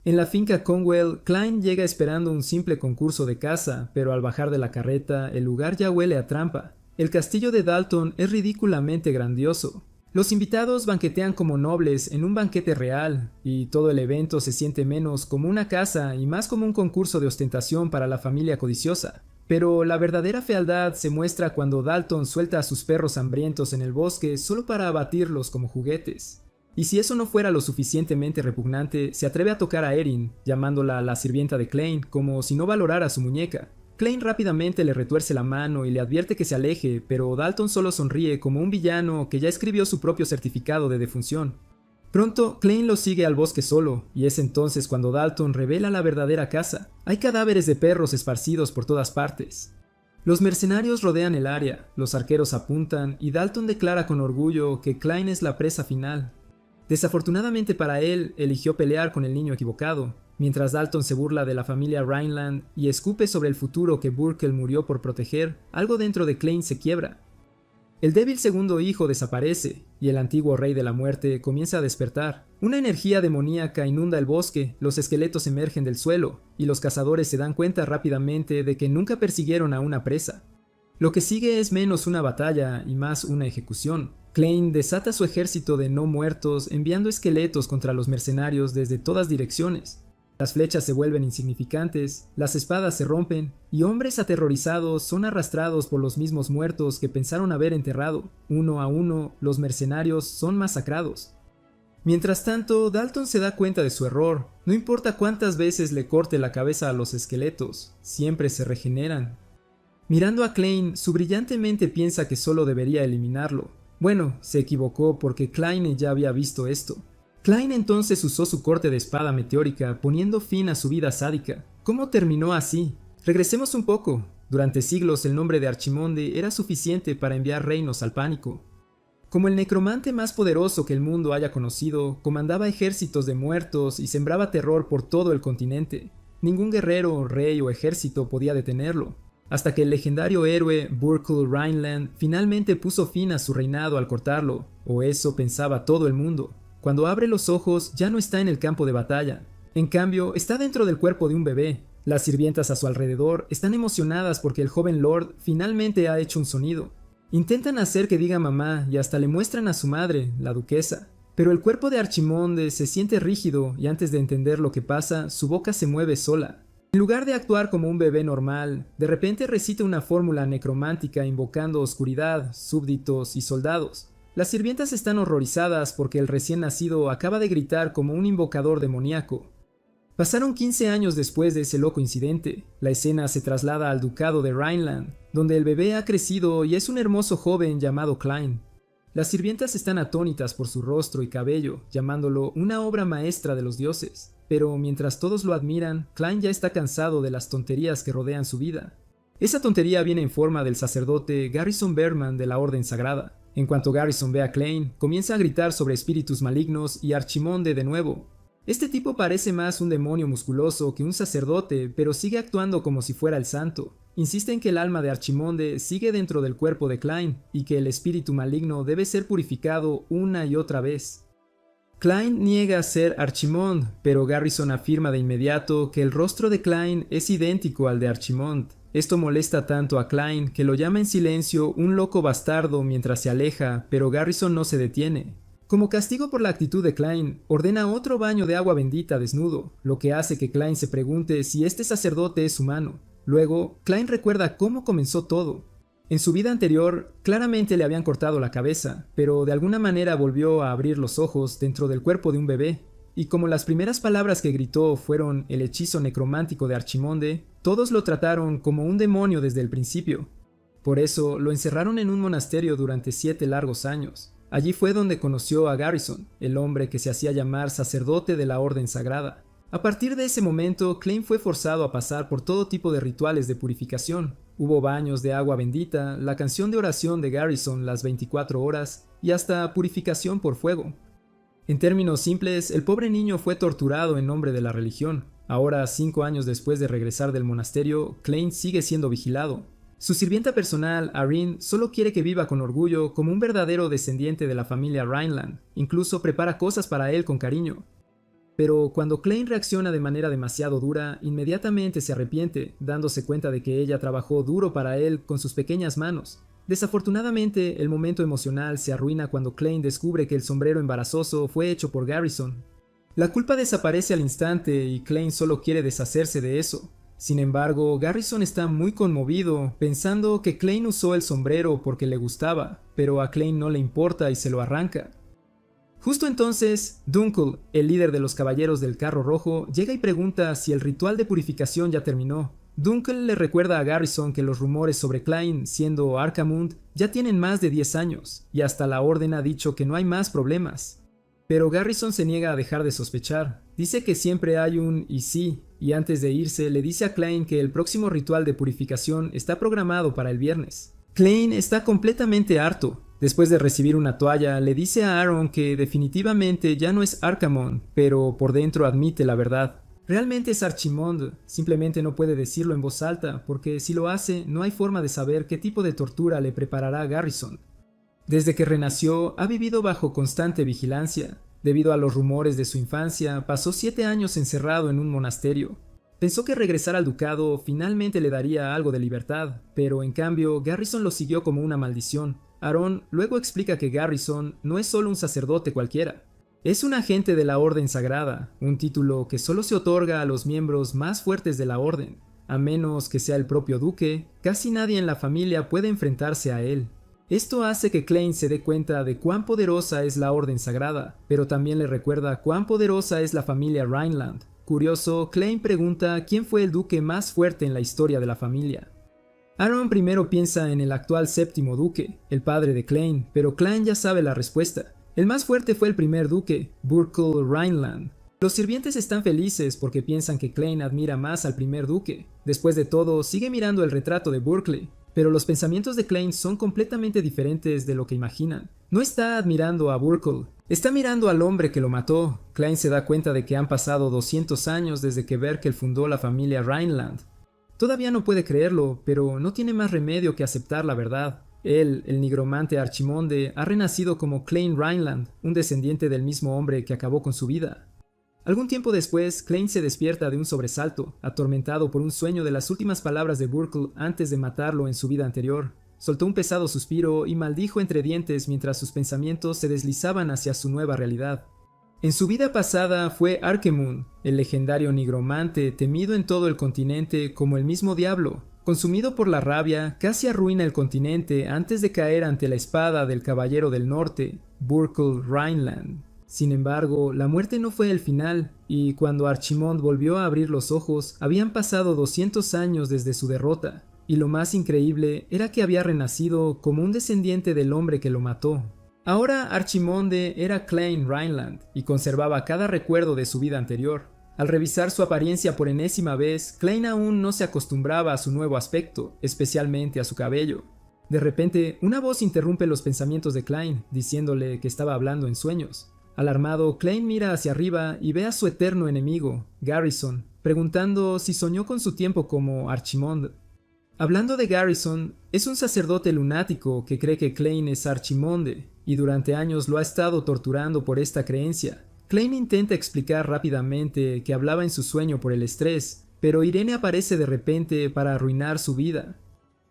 En la finca Conwell, Klein llega esperando un simple concurso de caza, pero al bajar de la carreta, el lugar ya huele a trampa. El castillo de Dalton es ridículamente grandioso. Los invitados banquetean como nobles en un banquete real, y todo el evento se siente menos como una caza y más como un concurso de ostentación para la familia codiciosa. Pero la verdadera fealdad se muestra cuando Dalton suelta a sus perros hambrientos en el bosque solo para abatirlos como juguetes. Y si eso no fuera lo suficientemente repugnante, se atreve a tocar a Erin, llamándola la sirvienta de Klein, como si no valorara su muñeca. Klein rápidamente le retuerce la mano y le advierte que se aleje, pero Dalton solo sonríe como un villano que ya escribió su propio certificado de defunción. Pronto, Klein lo sigue al bosque solo, y es entonces cuando Dalton revela la verdadera casa. Hay cadáveres de perros esparcidos por todas partes. Los mercenarios rodean el área, los arqueros apuntan, y Dalton declara con orgullo que Klein es la presa final. Desafortunadamente para él, eligió pelear con el niño equivocado, mientras Dalton se burla de la familia Rhineland y escupe sobre el futuro que Burkle murió por proteger, algo dentro de Klein se quiebra. El débil segundo hijo desaparece, y el antiguo rey de la muerte comienza a despertar. Una energía demoníaca inunda el bosque, los esqueletos emergen del suelo, y los cazadores se dan cuenta rápidamente de que nunca persiguieron a una presa. Lo que sigue es menos una batalla y más una ejecución. Klein desata su ejército de no muertos enviando esqueletos contra los mercenarios desde todas direcciones. Las flechas se vuelven insignificantes, las espadas se rompen, y hombres aterrorizados son arrastrados por los mismos muertos que pensaron haber enterrado. Uno a uno, los mercenarios son masacrados. Mientras tanto, Dalton se da cuenta de su error. No importa cuántas veces le corte la cabeza a los esqueletos, siempre se regeneran. Mirando a Klein, su brillante mente piensa que solo debería eliminarlo. Bueno, se equivocó porque Klein ya había visto esto. Klein entonces usó su corte de espada meteórica poniendo fin a su vida sádica. ¿Cómo terminó así? Regresemos un poco. Durante siglos el nombre de Archimonde era suficiente para enviar reinos al pánico. Como el necromante más poderoso que el mundo haya conocido, comandaba ejércitos de muertos y sembraba terror por todo el continente. Ningún guerrero, rey o ejército podía detenerlo. Hasta que el legendario héroe Burkle Rhineland finalmente puso fin a su reinado al cortarlo, o eso pensaba todo el mundo. Cuando abre los ojos ya no está en el campo de batalla. En cambio, está dentro del cuerpo de un bebé. Las sirvientas a su alrededor están emocionadas porque el joven Lord finalmente ha hecho un sonido. Intentan hacer que diga mamá y hasta le muestran a su madre, la duquesa. Pero el cuerpo de Archimonde se siente rígido y antes de entender lo que pasa, su boca se mueve sola. En lugar de actuar como un bebé normal, de repente recita una fórmula necromántica invocando oscuridad, súbditos y soldados. Las sirvientas están horrorizadas porque el recién nacido acaba de gritar como un invocador demoníaco. Pasaron 15 años después de ese loco incidente. La escena se traslada al ducado de Rhineland, donde el bebé ha crecido y es un hermoso joven llamado Klein. Las sirvientas están atónitas por su rostro y cabello, llamándolo una obra maestra de los dioses. Pero mientras todos lo admiran, Klein ya está cansado de las tonterías que rodean su vida. Esa tontería viene en forma del sacerdote Garrison Berman de la Orden Sagrada. En cuanto Garrison ve a Klein, comienza a gritar sobre espíritus malignos y Archimonde de nuevo. Este tipo parece más un demonio musculoso que un sacerdote, pero sigue actuando como si fuera el santo. Insiste en que el alma de Archimonde sigue dentro del cuerpo de Klein y que el espíritu maligno debe ser purificado una y otra vez. Klein niega ser Archimond, pero Garrison afirma de inmediato que el rostro de Klein es idéntico al de Archimond. Esto molesta tanto a Klein que lo llama en silencio un loco bastardo mientras se aleja, pero Garrison no se detiene. Como castigo por la actitud de Klein, ordena otro baño de agua bendita desnudo, lo que hace que Klein se pregunte si este sacerdote es humano. Luego, Klein recuerda cómo comenzó todo. En su vida anterior, claramente le habían cortado la cabeza, pero de alguna manera volvió a abrir los ojos dentro del cuerpo de un bebé. Y como las primeras palabras que gritó fueron el hechizo necromántico de Archimonde, todos lo trataron como un demonio desde el principio. Por eso lo encerraron en un monasterio durante 7 largos años. Allí fue donde conoció a Garrison, el hombre que se hacía llamar sacerdote de la Orden Sagrada. A partir de ese momento, Klein fue forzado a pasar por todo tipo de rituales de purificación. Hubo baños de agua bendita, la canción de oración de Garrison las 24 horas y hasta purificación por fuego. En términos simples, el pobre niño fue torturado en nombre de la religión. Ahora, 5 años después de regresar del monasterio, Klein sigue siendo vigilado. Su sirvienta personal, Arryn, solo quiere que viva con orgullo como un verdadero descendiente de la familia Rhineland. Incluso prepara cosas para él con cariño. Pero cuando Klein reacciona de manera demasiado dura, inmediatamente se arrepiente, dándose cuenta de que ella trabajó duro para él con sus pequeñas manos. Desafortunadamente, el momento emocional se arruina cuando Klein descubre que el sombrero embarazoso fue hecho por Garrison. La culpa desaparece al instante y Klein solo quiere deshacerse de eso. Sin embargo, Garrison está muy conmovido, pensando que Klein usó el sombrero porque le gustaba, pero a Klein no le importa y se lo arranca. Justo entonces, Dunkel, el líder de los Caballeros del Carro Rojo, llega y pregunta si el ritual de purificación ya terminó. Dunkel le recuerda a Garrison que los rumores sobre Klein siendo Arcamund ya tienen más de 10 años, y hasta la Orden ha dicho que no hay más problemas. Pero Garrison se niega a dejar de sospechar. Dice que siempre hay un y sí, y antes de irse le dice a Klein que el próximo ritual de purificación está programado para el viernes. Klein está completamente harto. Después de recibir una toalla, le dice a Aaron que definitivamente ya no es Arcamond, pero por dentro admite la verdad. Realmente es Archimond, simplemente no puede decirlo en voz alta, porque si lo hace, no hay forma de saber qué tipo de tortura le preparará a Garrison. Desde que renació, ha vivido bajo constante vigilancia. Debido a los rumores de su infancia, pasó 7 años encerrado en un monasterio. Pensó que regresar al ducado finalmente le daría algo de libertad, pero en cambio, Garrison lo siguió como una maldición. Aaron luego explica que Garrison no es solo un sacerdote cualquiera. Es un agente de la Orden Sagrada, un título que solo se otorga a los miembros más fuertes de la Orden. A menos que sea el propio duque, casi nadie en la familia puede enfrentarse a él. Esto hace que Klein se dé cuenta de cuán poderosa es la Orden Sagrada, pero también le recuerda cuán poderosa es la familia Rhineland. Curioso, Klein pregunta quién fue el duque más fuerte en la historia de la familia. Aaron primero piensa en el actual séptimo duque, el padre de Klein, pero Klein ya sabe la respuesta. El más fuerte fue el primer duque, Burkle Rhineland. Los sirvientes están felices porque piensan que Klein admira más al primer duque. Después de todo, sigue mirando el retrato de Burkle, pero los pensamientos de Klein son completamente diferentes de lo que imaginan. No está admirando a Burkle, está mirando al hombre que lo mató. Klein se da cuenta de que han pasado 200 años desde que Berkel fundó la familia Rhineland. Todavía no puede creerlo, pero no tiene más remedio que aceptar la verdad. Él, el nigromante Archimonde, ha renacido como Klein Rhineland, un descendiente del mismo hombre que acabó con su vida. Algún tiempo después, Klein se despierta de un sobresalto, atormentado por un sueño de las últimas palabras de Burkle antes de matarlo en su vida anterior. Soltó un pesado suspiro y maldijo entre dientes mientras sus pensamientos se deslizaban hacia su nueva realidad. En su vida pasada fue Arkemun, el legendario nigromante temido en todo el continente como el mismo diablo. Consumido por la rabia, casi arruina el continente antes de caer ante la espada del Caballero del Norte, Burkle Rhineland. Sin embargo, la muerte no fue el final, y cuando Archimond volvió a abrir los ojos, habían pasado 200 años desde su derrota, y lo más increíble era que había renacido como un descendiente del hombre que lo mató. Ahora Archimonde era Klein Rhineland, y conservaba cada recuerdo de su vida anterior. Al revisar su apariencia por enésima vez, Klein aún no se acostumbraba a su nuevo aspecto, especialmente a su cabello. De repente, una voz interrumpe los pensamientos de Klein, diciéndole que estaba hablando en sueños. Alarmado, Klein mira hacia arriba y ve a su eterno enemigo, Garrison, preguntando si soñó con su tiempo como Archimond. Hablando de Garrison, es un sacerdote lunático que cree que Klein es Archimonde, y durante años lo ha estado torturando por esta creencia. Klein intenta explicar rápidamente que hablaba en su sueño por el estrés, pero Irene aparece de repente para arruinar su vida.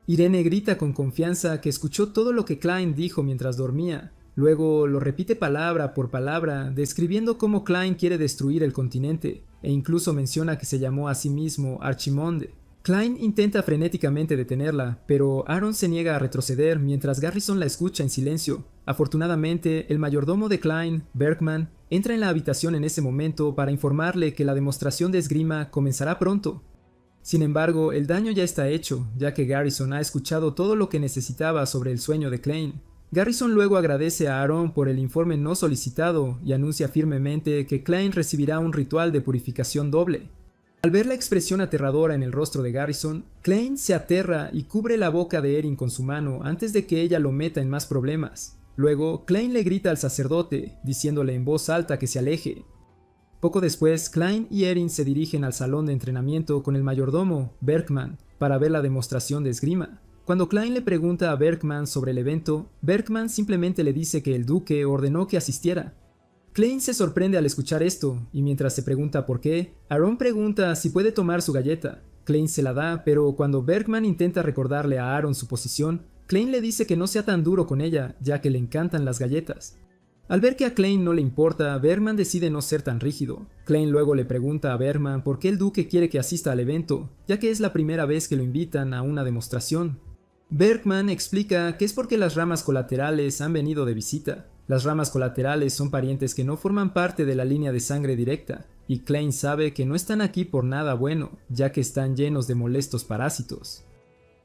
Irene grita con confianza que escuchó todo lo que Klein dijo mientras dormía. Luego lo repite palabra por palabra, describiendo cómo Klein quiere destruir el continente, e incluso menciona que se llamó a sí mismo Archimonde. Klein intenta frenéticamente detenerla, pero Aaron se niega a retroceder mientras Garrison la escucha en silencio. Afortunadamente, el mayordomo de Klein, Bergman, entra en la habitación en ese momento para informarle que la demostración de esgrima comenzará pronto. Sin embargo, el daño ya está hecho, ya que Garrison ha escuchado todo lo que necesitaba sobre el sueño de Klein. Garrison luego agradece a Aaron por el informe no solicitado y anuncia firmemente que Klein recibirá un ritual de purificación doble. Al ver la expresión aterradora en el rostro de Garrison, Klein se aterra y cubre la boca de Erin con su mano antes de que ella lo meta en más problemas. Luego, Klein le grita al sacerdote, diciéndole en voz alta que se aleje. Poco después, Klein y Erin se dirigen al salón de entrenamiento con el mayordomo, Bergman, para ver la demostración de esgrima. Cuando Klein le pregunta a Bergman sobre el evento, Bergman simplemente le dice que el duque ordenó que asistiera. Klein se sorprende al escuchar esto, y mientras se pregunta por qué, Aaron pregunta si puede tomar su galleta. Klein se la da, pero cuando Bergman intenta recordarle a Aaron su posición, Klein le dice que no sea tan duro con ella, ya que le encantan las galletas. Al ver que a Klein no le importa, Bergman decide no ser tan rígido. Klein luego le pregunta a Bergman por qué el duque quiere que asista al evento, ya que es la primera vez que lo invitan a una demostración. Bergman explica que es porque las ramas colaterales han venido de visita. Las ramas colaterales son parientes que no forman parte de la línea de sangre directa, y Klein sabe que no están aquí por nada bueno, ya que están llenos de molestos parásitos.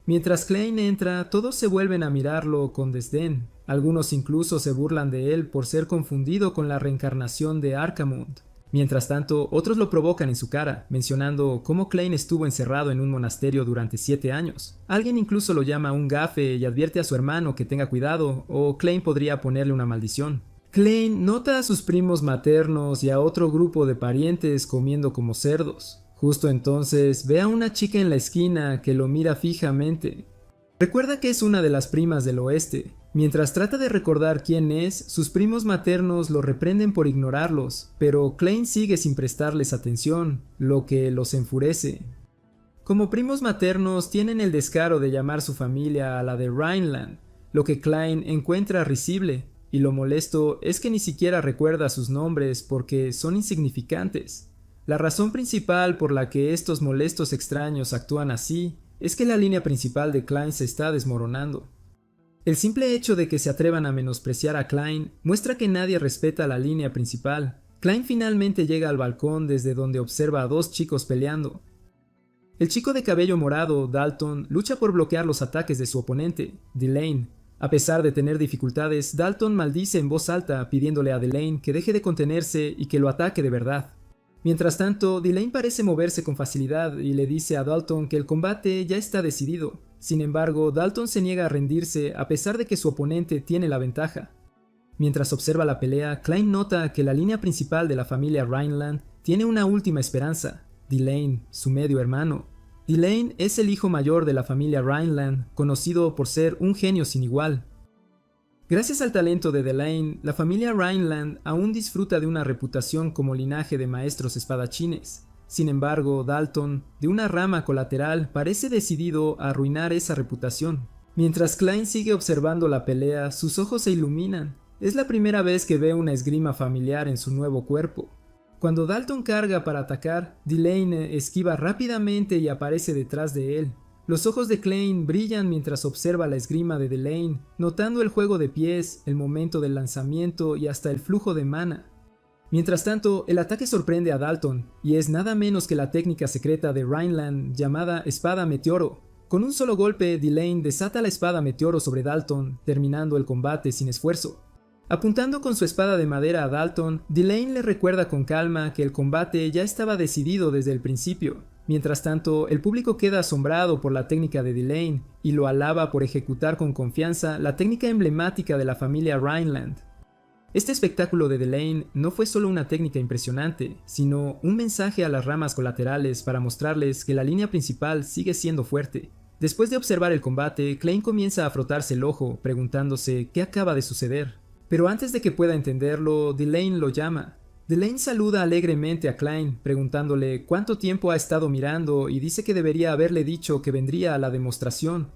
Mientras Klein entra, todos se vuelven a mirarlo con desdén. Algunos incluso se burlan de él por ser confundido con la reencarnación de Arcamund. Mientras tanto, otros lo provocan en su cara, mencionando cómo Klein estuvo encerrado en un monasterio durante 7 años. Alguien incluso lo llama un gafe y advierte a su hermano que tenga cuidado, o Klein podría ponerle una maldición. Klein nota a sus primos maternos y a otro grupo de parientes comiendo como cerdos. Justo entonces ve a una chica en la esquina que lo mira fijamente. Recuerda que es una de las primas del oeste. Mientras trata de recordar quién es, sus primos maternos lo reprenden por ignorarlos, pero Klein sigue sin prestarles atención, lo que los enfurece. Como primos maternos tienen el descaro de llamar su familia a la de Rhineland, lo que Klein encuentra risible, y lo molesto es que ni siquiera recuerda sus nombres porque son insignificantes. La razón principal por la que estos molestos extraños actúan así es que la línea principal de Klein se está desmoronando. El simple hecho de que se atrevan a menospreciar a Klein muestra que nadie respeta la línea principal. Klein finalmente llega al balcón desde donde observa a 2 chicos peleando. El chico de cabello morado, Dalton, lucha por bloquear los ataques de su oponente, Delane. A pesar de tener dificultades, Dalton maldice en voz alta pidiéndole a Delane que deje de contenerse y que lo ataque de verdad. Mientras tanto, Delane parece moverse con facilidad y le dice a Dalton que el combate ya está decidido. Sin embargo, Dalton se niega a rendirse a pesar de que su oponente tiene la ventaja. Mientras observa la pelea, Klein nota que la línea principal de la familia Rhineland tiene una última esperanza, Delane, su medio hermano. Delane es el hijo mayor de la familia Rhineland, conocido por ser un genio sin igual. Gracias al talento de Delane, la familia Rhineland aún disfruta de una reputación como linaje de maestros espadachines. Sin embargo, Dalton, de una rama colateral, parece decidido a arruinar esa reputación. Mientras Klein sigue observando la pelea, sus ojos se iluminan. Es la primera vez que ve una esgrima familiar en su nuevo cuerpo. Cuando Dalton carga para atacar, Delane esquiva rápidamente y aparece detrás de él. Los ojos de Klein brillan mientras observa la esgrima de Delane, notando el juego de pies, el momento del lanzamiento y hasta el flujo de mana. Mientras tanto, el ataque sorprende a Dalton, y es nada menos que la técnica secreta de Rhineland llamada Espada Meteoro. Con un solo golpe, Delane desata la Espada Meteoro sobre Dalton, terminando el combate sin esfuerzo. Apuntando con su espada de madera a Dalton, Delane le recuerda con calma que el combate ya estaba decidido desde el principio. Mientras tanto, el público queda asombrado por la técnica de Delane y lo alaba por ejecutar con confianza la técnica emblemática de la familia Rhineland. Este espectáculo de Delane no fue solo una técnica impresionante, sino un mensaje a las ramas colaterales para mostrarles que la línea principal sigue siendo fuerte. Después de observar el combate, Klein comienza a frotarse el ojo, preguntándose qué acaba de suceder. Pero antes de que pueda entenderlo, Delane lo llama. Delane saluda alegremente a Klein, preguntándole cuánto tiempo ha estado mirando y dice que debería haberle dicho que vendría a la demostración.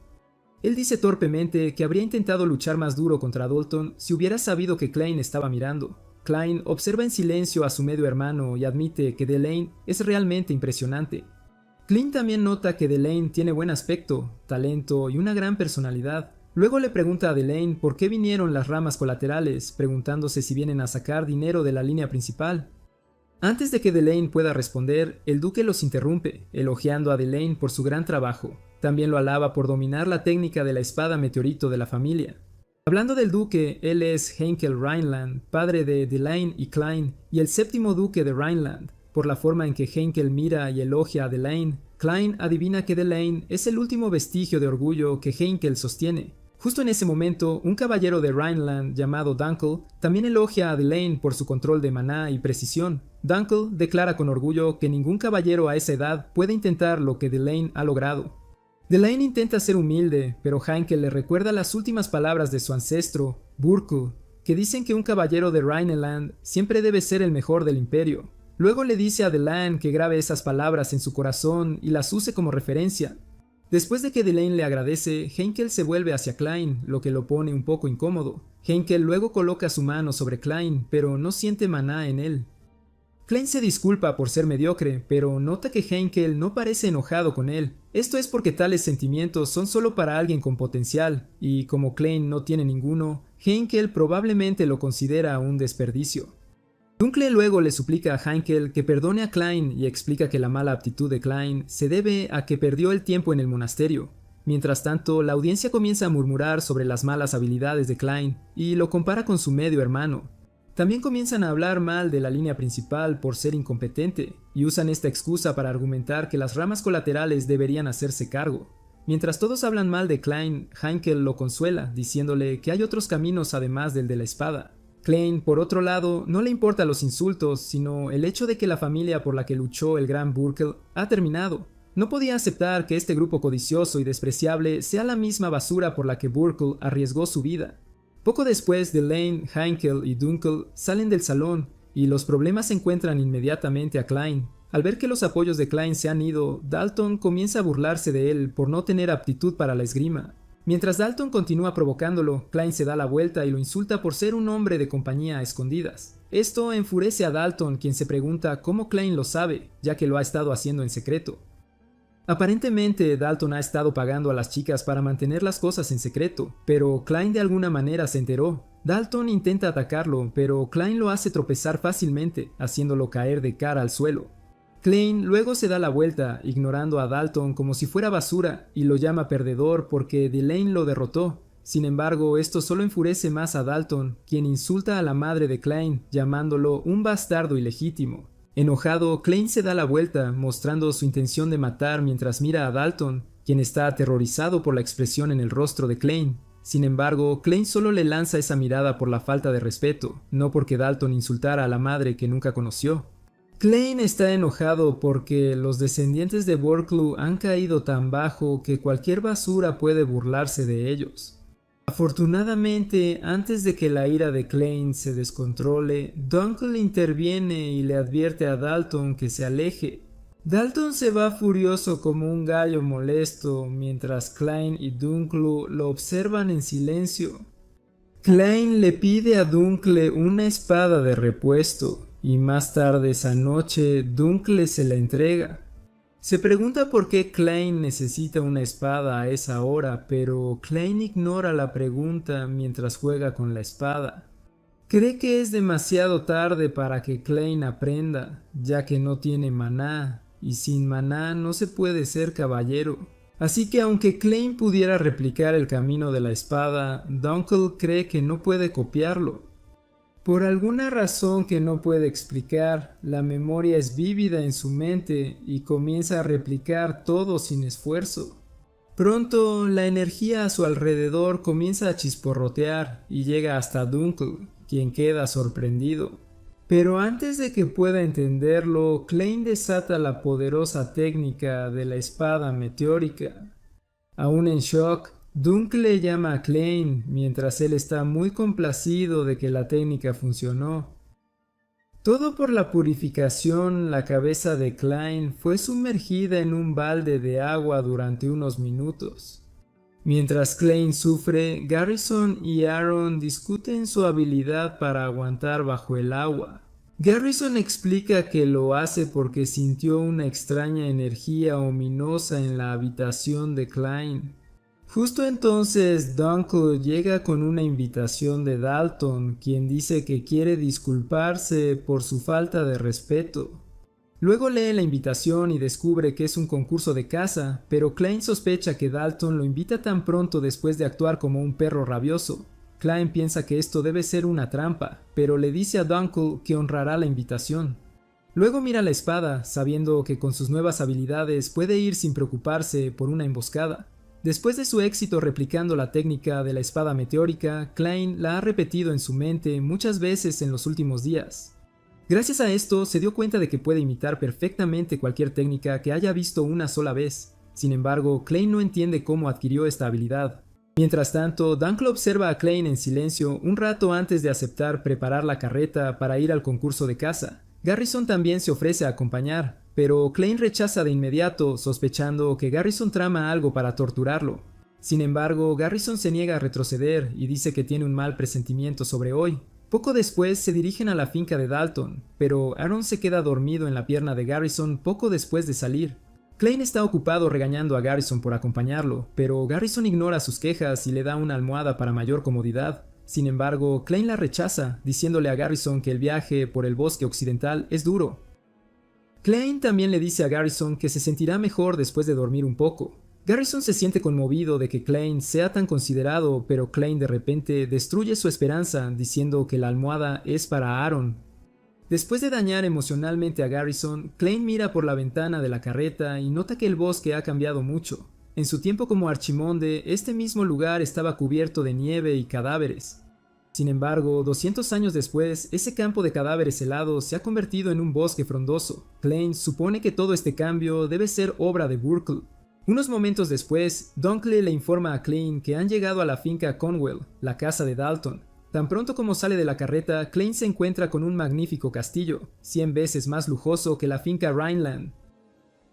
Él dice torpemente que habría intentado luchar más duro contra Dalton si hubiera sabido que Klein estaba mirando. Klein observa en silencio a su medio hermano y admite que Delane es realmente impresionante. Klein también nota que Delane tiene buen aspecto, talento y una gran personalidad. Luego le pregunta a Delane por qué vinieron las ramas colaterales, preguntándose si vienen a sacar dinero de la línea principal. Antes de que Delane pueda responder, el duque los interrumpe, elogiando a Delane por su gran trabajo. También lo alaba por dominar la técnica de la espada meteorito de la familia. Hablando del duque, él es Henkel Rhineland, padre de Delane y Klein, y el 7º duque de Rhineland. Por la forma en que Henkel mira y elogia a Delane, Klein adivina que Delane es el último vestigio de orgullo que Henkel sostiene. Justo en ese momento, un caballero de Rhineland llamado Dunkel también elogia a Delane por su control de maná y precisión. Dunkel declara con orgullo que ningún caballero a esa edad puede intentar lo que Delane ha logrado. Delane intenta ser humilde, pero Henkel le recuerda las últimas palabras de su ancestro, Burkle. que dicen que un caballero de Rhineland siempre debe ser el mejor del imperio. Luego le dice a Delain que grabe esas palabras en su corazón y las use como referencia. Después de que Delain le agradece, Henkel se vuelve hacia Klein, lo que lo pone un poco incómodo. Henkel luego coloca su mano sobre Klein, pero no siente maná en él. Klein se disculpa por ser mediocre, pero nota que Henkel no parece enojado con él. Esto es porque tales sentimientos son solo para alguien con potencial, y como Klein no tiene ninguno, Henkel probablemente lo considera un desperdicio. Duncle luego le suplica a Henkel que perdone a Klein y explica que la mala aptitud de Klein se debe a que perdió el tiempo en el monasterio. Mientras tanto, la audiencia comienza a murmurar sobre las malas habilidades de Klein y lo compara con su medio hermano. También comienzan a hablar mal de la línea principal por ser incompetente, y usan esta excusa para argumentar que las ramas colaterales deberían hacerse cargo. Mientras todos hablan mal de Klein, Henkel lo consuela, diciéndole que hay otros caminos además del de la espada. Klein, por otro lado, no le importa los insultos, sino el hecho de que la familia por la que luchó el gran Burkel ha terminado. No podía aceptar que este grupo codicioso y despreciable sea la misma basura por la que Burkel arriesgó su vida. Poco después, Delain, Henkel y Dunkel salen del salón, y los problemas encuentran inmediatamente a Klein. Al ver que los apoyos de Klein se han ido, Dalton comienza a burlarse de él por no tener aptitud para la esgrima. Mientras Dalton continúa provocándolo, Klein se da la vuelta y lo insulta por ser un hombre de compañía a escondidas. Esto enfurece a Dalton, quien se pregunta cómo Klein lo sabe, ya que lo ha estado haciendo en secreto. Aparentemente, Dalton ha estado pagando a las chicas para mantener las cosas en secreto, pero Klein de alguna manera se enteró. Dalton intenta atacarlo, pero Klein lo hace tropezar fácilmente, haciéndolo caer de cara al suelo. Klein luego se da la vuelta, ignorando a Dalton como si fuera basura, y lo llama perdedor porque Delain lo derrotó. Sin embargo, esto solo enfurece más a Dalton, quien insulta a la madre de Klein, llamándolo un bastardo ilegítimo. Enojado, Klein se da la vuelta, mostrando su intención de matar mientras mira a Dalton, quien está aterrorizado por la expresión en el rostro de Klein. Sin embargo, Klein solo le lanza esa mirada por la falta de respeto, no porque Dalton insultara a la madre que nunca conoció. Klein está enojado porque los descendientes de Burklew han caído tan bajo que cualquier basura puede burlarse de ellos. Afortunadamente, antes de que la ira de Klein se descontrole, Dunkel interviene y le advierte a Dalton que se aleje. Dalton se va furioso como un gallo molesto, mientras Klein y Dunkel lo observan en silencio. Klein le pide a Dunkel una espada de repuesto, y más tarde esa noche Dunkel se la entrega. Se pregunta por qué Klein necesita una espada a esa hora, pero Klein ignora la pregunta mientras juega con la espada. Cree que es demasiado tarde para que Klein aprenda, ya que no tiene maná, y sin maná no se puede ser caballero. Así que aunque Klein pudiera replicar el camino de la espada, Dunkel cree que no puede copiarlo. Por alguna razón que no puede explicar, la memoria es vívida en su mente y comienza a replicar todo sin esfuerzo. Pronto, la energía a su alrededor comienza a chisporrotear y llega hasta Dunkel, quien queda sorprendido. Pero antes de que pueda entenderlo, Klein desata la poderosa técnica de la espada meteórica. Aún en shock, Dunkel le llama a Klein, mientras él está muy complacido de que la técnica funcionó. Todo por la purificación, la cabeza de Klein fue sumergida en un balde de agua durante unos minutos. Mientras Klein sufre, Garrison y Aaron discuten su habilidad para aguantar bajo el agua. Garrison explica que lo hace porque sintió una extraña energía ominosa en la habitación de Klein. Justo entonces, Dunkel llega con una invitación de Dalton, quien dice que quiere disculparse por su falta de respeto. Luego lee la invitación y descubre que es un concurso de caza, pero Klein sospecha que Dalton lo invita tan pronto después de actuar como un perro rabioso. Klein piensa que esto debe ser una trampa, pero le dice a Dunkel que honrará la invitación. Luego mira la espada, sabiendo que con sus nuevas habilidades puede ir sin preocuparse por una emboscada. Después de su éxito replicando la técnica de la espada meteórica, Klein la ha repetido en su mente muchas veces en los últimos días. Gracias a esto, se dio cuenta de que puede imitar perfectamente cualquier técnica que haya visto una sola vez. Sin embargo, Klein no entiende cómo adquirió esta habilidad. Mientras tanto, Dunkel observa a Klein en silencio un rato antes de aceptar preparar la carreta para ir al concurso de caza. Garrison también se ofrece a acompañar, pero Klein rechaza de inmediato, sospechando que Garrison trama algo para torturarlo. Sin embargo, Garrison se niega a retroceder y dice que tiene un mal presentimiento sobre hoy. Poco después se dirigen a la finca de Dalton, pero Aaron se queda dormido en la pierna de Garrison poco después de salir. Klein está ocupado regañando a Garrison por acompañarlo, pero Garrison ignora sus quejas y le da una almohada para mayor comodidad. Sin embargo, Klein la rechaza, diciéndole a Garrison que el viaje por el bosque occidental es duro. Klein también le dice a Garrison que se sentirá mejor después de dormir un poco. Garrison se siente conmovido de que Klein sea tan considerado, pero Klein de repente destruye su esperanza diciendo que la almohada es para Aaron. Después de dañar emocionalmente a Garrison, Klein mira por la ventana de la carreta y nota que el bosque ha cambiado mucho. En su tiempo como Archimonde, este mismo lugar estaba cubierto de nieve y cadáveres. Sin embargo, 200 años después, ese campo de cadáveres helados se ha convertido en un bosque frondoso. Klein supone que todo este cambio debe ser obra de Burkle. Unos momentos después, Dunkley le informa a Klein que han llegado a la finca Conwell, la casa de Dalton. Tan pronto como sale de la carreta, Klein se encuentra con un magnífico castillo, 100 veces más lujoso que la finca Rhineland.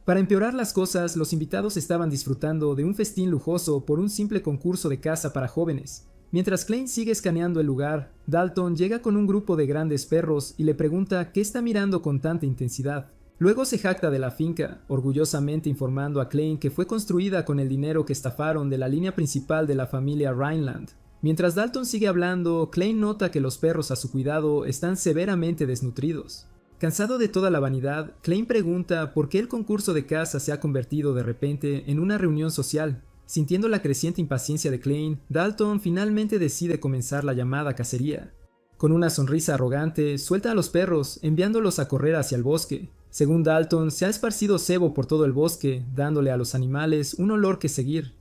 Para empeorar las cosas, los invitados estaban disfrutando de un festín lujoso por un simple concurso de caza para jóvenes. Mientras Klein sigue escaneando el lugar, Dalton llega con un grupo de grandes perros y le pregunta qué está mirando con tanta intensidad. Luego se jacta de la finca, orgullosamente informando a Klein que fue construida con el dinero que estafaron de la línea principal de la familia Rhineland. Mientras Dalton sigue hablando, Klein nota que los perros a su cuidado están severamente desnutridos. Cansado de toda la vanidad, Klein pregunta por qué el concurso de caza se ha convertido de repente en una reunión social. Sintiendo la creciente impaciencia de Klein, Dalton finalmente decide comenzar la llamada cacería. Con una sonrisa arrogante, suelta a los perros, enviándolos a correr hacia el bosque. Según Dalton, se ha esparcido cebo por todo el bosque, dándole a los animales un olor que seguir.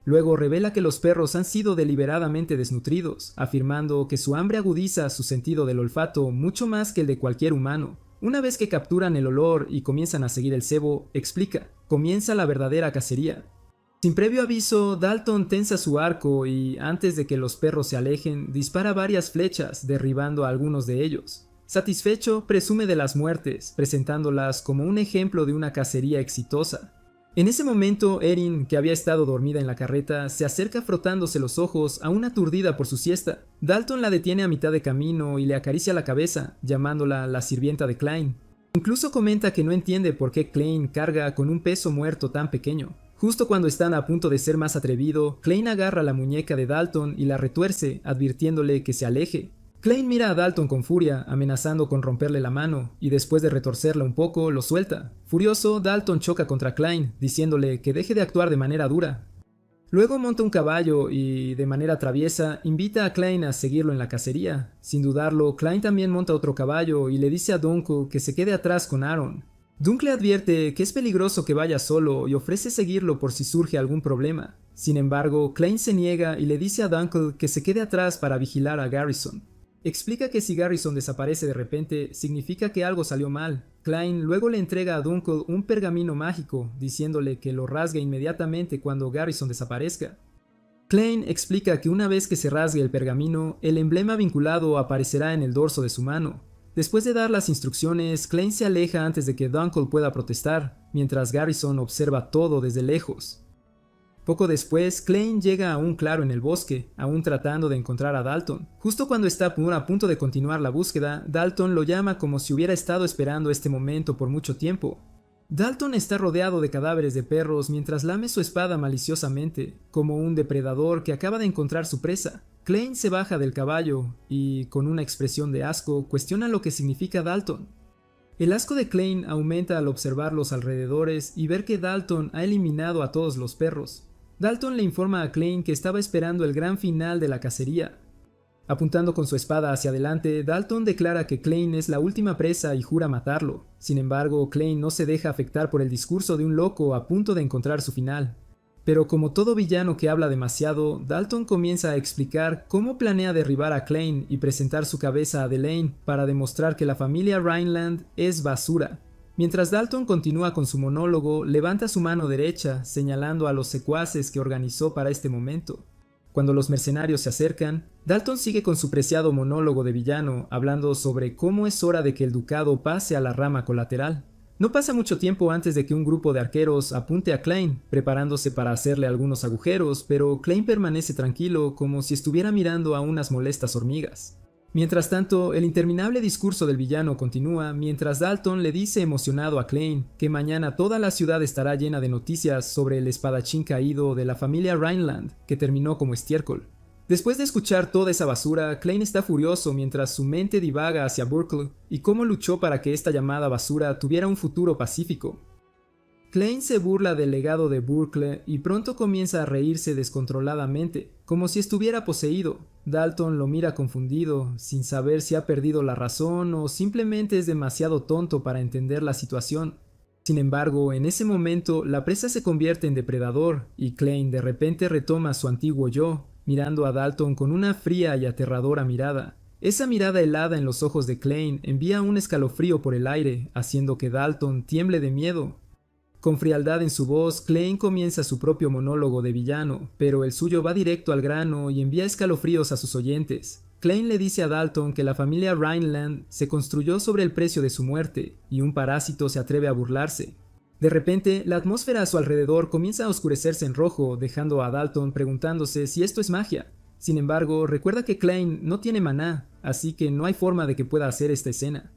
Luego revela que los perros han sido deliberadamente desnutridos, afirmando que su hambre agudiza su sentido del olfato mucho más que el de cualquier humano. Una vez que capturan el olor y comienzan a seguir el cebo, explica, comienza la verdadera cacería. Sin previo aviso, Dalton tensa su arco y, antes de que los perros se alejen, dispara varias flechas, derribando a algunos de ellos. Satisfecho, presume de las muertes, presentándolas como un ejemplo de una cacería exitosa. En ese momento, Erin, que había estado dormida en la carreta, se acerca frotándose los ojos, aún aturdida por su siesta. Dalton la detiene a mitad de camino y le acaricia la cabeza, llamándola la sirvienta de Klein. Incluso comenta que no entiende por qué Klein carga con un peso muerto tan pequeño. Justo cuando están a punto de ser más atrevido, Klein agarra la muñeca de Dalton y la retuerce, advirtiéndole que se aleje. Klein mira a Dalton con furia, amenazando con romperle la mano, y después de retorcerla un poco, lo suelta. Furioso, Dalton choca contra Klein, diciéndole que deje de actuar de manera dura. Luego monta un caballo y, de manera traviesa, invita a Klein a seguirlo en la cacería. Sin dudarlo, Klein también monta otro caballo y le dice a Dunkel que se quede atrás con Aaron. Dunkel le advierte que es peligroso que vaya solo y ofrece seguirlo por si surge algún problema. Sin embargo, Klein se niega y le dice a Dunkel que se quede atrás para vigilar a Garrison. Explica que si Garrison desaparece de repente, significa que algo salió mal. Klein luego le entrega a Dunkel un pergamino mágico, diciéndole que lo rasgue inmediatamente cuando Garrison desaparezca. Klein explica que una vez que se rasgue el pergamino, el emblema vinculado aparecerá en el dorso de su mano. Después de dar las instrucciones, Klein se aleja antes de que Dunkel pueda protestar, mientras Garrison observa todo desde lejos. Poco después, Klein llega a un claro en el bosque, aún tratando de encontrar a Dalton. Justo cuando está a punto de continuar la búsqueda, Dalton lo llama como si hubiera estado esperando este momento por mucho tiempo. Dalton está rodeado de cadáveres de perros mientras lame su espada maliciosamente, como un depredador que acaba de encontrar su presa. Klein se baja del caballo y, con una expresión de asco, cuestiona lo que significa Dalton. El asco de Klein aumenta al observar los alrededores y ver que Dalton ha eliminado a todos los perros. Dalton le informa a Klein que estaba esperando el gran final de la cacería. Apuntando con su espada hacia adelante, Dalton declara que Klein es la última presa y jura matarlo. Sin embargo, Klein no se deja afectar por el discurso de un loco a punto de encontrar su final. Pero como todo villano que habla demasiado, Dalton comienza a explicar cómo planea derribar a Klein y presentar su cabeza a Delaine para demostrar que la familia Rhineland es basura. Mientras Dalton continúa con su monólogo, levanta su mano derecha, señalando a los secuaces que organizó para este momento. Cuando los mercenarios se acercan, Dalton sigue con su preciado monólogo de villano, hablando sobre cómo es hora de que el ducado pase a la rama colateral. No pasa mucho tiempo antes de que un grupo de arqueros apunte a Klein, preparándose para hacerle algunos agujeros, pero Klein permanece tranquilo como si estuviera mirando a unas molestas hormigas. Mientras tanto, el interminable discurso del villano continúa mientras Dalton le dice emocionado a Klein que mañana toda la ciudad estará llena de noticias sobre el espadachín caído de la familia Rhineland que terminó como estiércol. Después de escuchar toda esa basura, Klein está furioso mientras su mente divaga hacia Burkle y cómo luchó para que esta llamada basura tuviera un futuro pacífico. Klein se burla del legado de Burkle y pronto comienza a reírse descontroladamente, como si estuviera poseído. Dalton lo mira confundido, sin saber si ha perdido la razón o simplemente es demasiado tonto para entender la situación. Sin embargo, en ese momento, la presa se convierte en depredador y Klein de repente retoma su antiguo yo, mirando a Dalton con una fría y aterradora mirada. Esa mirada helada en los ojos de Klein envía un escalofrío por el aire, haciendo que Dalton tiemble de miedo. Con frialdad en su voz, Klein comienza su propio monólogo de villano, pero el suyo va directo al grano y envía escalofríos a sus oyentes. Klein le dice a Dalton que la familia Rhineland se construyó sobre el precio de su muerte, y un parásito se atreve a burlarse. De repente, la atmósfera a su alrededor comienza a oscurecerse en rojo, dejando a Dalton preguntándose si esto es magia. Sin embargo, recuerda que Klein no tiene maná, así que no hay forma de que pueda hacer esta escena.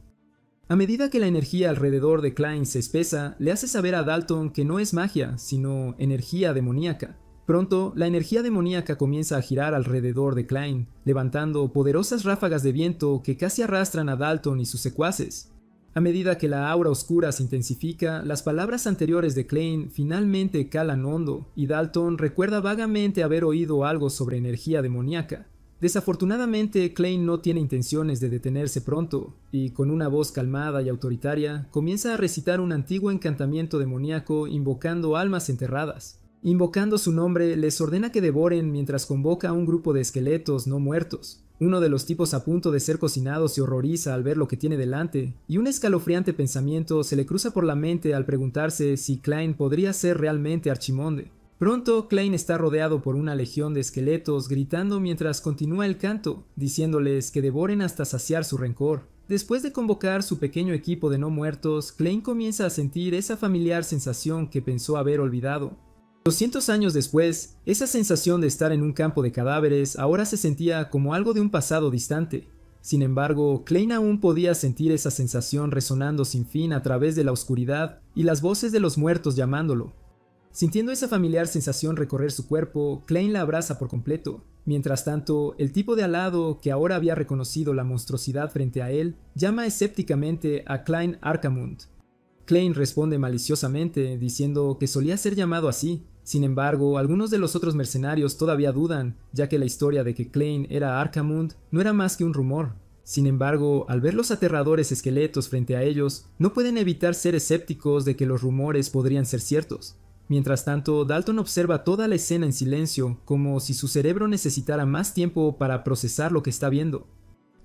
A medida que la energía alrededor de Klein se espesa, le hace saber a Dalton que no es magia, sino energía demoníaca. Pronto, la energía demoníaca comienza a girar alrededor de Klein, levantando poderosas ráfagas de viento que casi arrastran a Dalton y sus secuaces. A medida que la aura oscura se intensifica, las palabras anteriores de Klein finalmente calan hondo, y Dalton recuerda vagamente haber oído algo sobre energía demoníaca. Desafortunadamente, Klein no tiene intenciones de detenerse pronto, y con una voz calmada y autoritaria, comienza a recitar un antiguo encantamiento demoníaco invocando almas enterradas. Invocando su nombre, les ordena que devoren mientras convoca a un grupo de esqueletos no muertos. Uno de los tipos a punto de ser cocinados se horroriza al ver lo que tiene delante, y un escalofriante pensamiento se le cruza por la mente al preguntarse si Klein podría ser realmente Archimonde. Pronto, Klein está rodeado por una legión de esqueletos gritando mientras continúa el canto, diciéndoles que devoren hasta saciar su rencor. Después de convocar su pequeño equipo de no muertos, Klein comienza a sentir esa familiar sensación que pensó haber olvidado. 200 años después, esa sensación de estar en un campo de cadáveres ahora se sentía como algo de un pasado distante. Sin embargo, Klein aún podía sentir esa sensación resonando sin fin a través de la oscuridad y las voces de los muertos llamándolo. Sintiendo esa familiar sensación recorrer su cuerpo, Klein la abraza por completo. Mientras tanto, el tipo de al lado, que ahora había reconocido la monstruosidad frente a él, llama escépticamente a Klein Arcamund. Klein responde maliciosamente, diciendo que solía ser llamado así. Sin embargo, algunos de los otros mercenarios todavía dudan, ya que la historia de que Klein era Arcamund no era más que un rumor. Sin embargo, al ver los aterradores esqueletos frente a ellos, no pueden evitar ser escépticos de que los rumores podrían ser ciertos. Mientras tanto, Dalton observa toda la escena en silencio, como si su cerebro necesitara más tiempo para procesar lo que está viendo.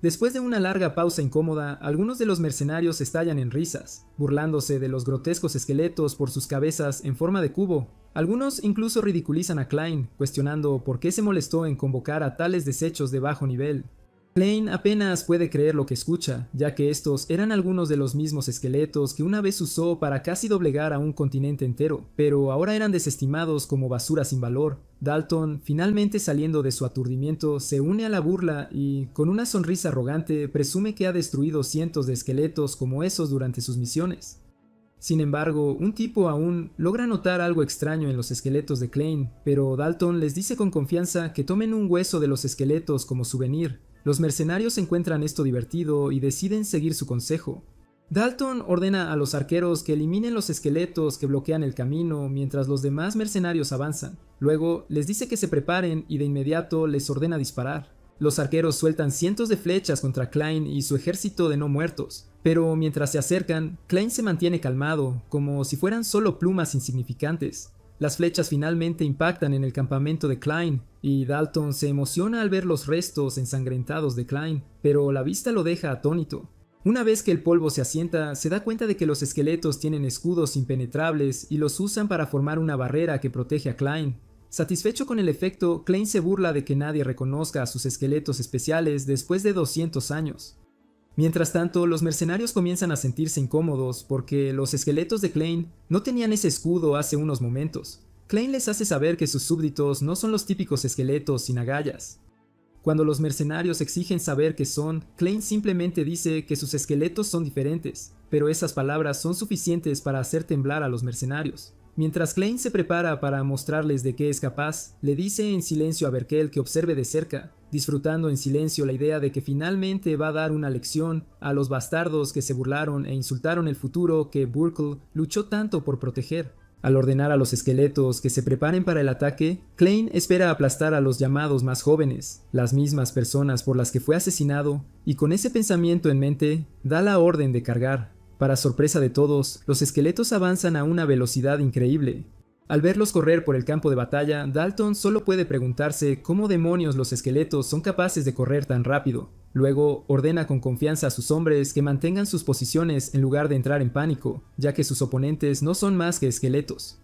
Después de una larga pausa incómoda, algunos de los mercenarios estallan en risas, burlándose de los grotescos esqueletos por sus cabezas en forma de cubo. Algunos incluso ridiculizan a Klein, cuestionando por qué se molestó en convocar a tales desechos de bajo nivel. Klein apenas puede creer lo que escucha, ya que estos eran algunos de los mismos esqueletos que una vez usó para casi doblegar a un continente entero, pero ahora eran desestimados como basura sin valor. Dalton, finalmente saliendo de su aturdimiento, se une a la burla y, con una sonrisa arrogante, presume que ha destruido cientos de esqueletos como esos durante sus misiones. Sin embargo, un tipo aún logra notar algo extraño en los esqueletos de Klein, pero Dalton les dice con confianza que tomen un hueso de los esqueletos como souvenir. Los mercenarios encuentran esto divertido y deciden seguir su consejo. Dalton ordena a los arqueros que eliminen los esqueletos que bloquean el camino mientras los demás mercenarios avanzan. Luego les dice que se preparen y de inmediato les ordena disparar. Los arqueros sueltan cientos de flechas contra Klein y su ejército de no muertos, pero mientras se acercan, Klein se mantiene calmado, como si fueran solo plumas insignificantes. Las flechas finalmente impactan en el campamento de Klein, y Dalton se emociona al ver los restos ensangrentados de Klein, pero la vista lo deja atónito. Una vez que el polvo se asienta, se da cuenta de que los esqueletos tienen escudos impenetrables y los usan para formar una barrera que protege a Klein. Satisfecho con el efecto, Klein se burla de que nadie reconozca a sus esqueletos especiales después de 200 años. Mientras tanto, los mercenarios comienzan a sentirse incómodos porque los esqueletos de Klein no tenían ese escudo hace unos momentos. Klein les hace saber que sus súbditos no son los típicos esqueletos sin agallas. Cuando los mercenarios exigen saber qué son, Klein simplemente dice que sus esqueletos son diferentes, pero esas palabras son suficientes para hacer temblar a los mercenarios. Mientras Klein se prepara para mostrarles de qué es capaz, le dice en silencio a Berkel que observe de cerca, disfrutando en silencio la idea de que finalmente va a dar una lección a los bastardos que se burlaron e insultaron el futuro que Burkle luchó tanto por proteger. Al ordenar a los esqueletos que se preparen para el ataque, Klein espera aplastar a los llamados más jóvenes, las mismas personas por las que fue asesinado, y con ese pensamiento en mente, da la orden de cargar. Para sorpresa de todos, los esqueletos avanzan a una velocidad increíble. Al verlos correr por el campo de batalla, Dalton solo puede preguntarse cómo demonios los esqueletos son capaces de correr tan rápido. Luego, ordena con confianza a sus hombres que mantengan sus posiciones en lugar de entrar en pánico, ya que sus oponentes no son más que esqueletos.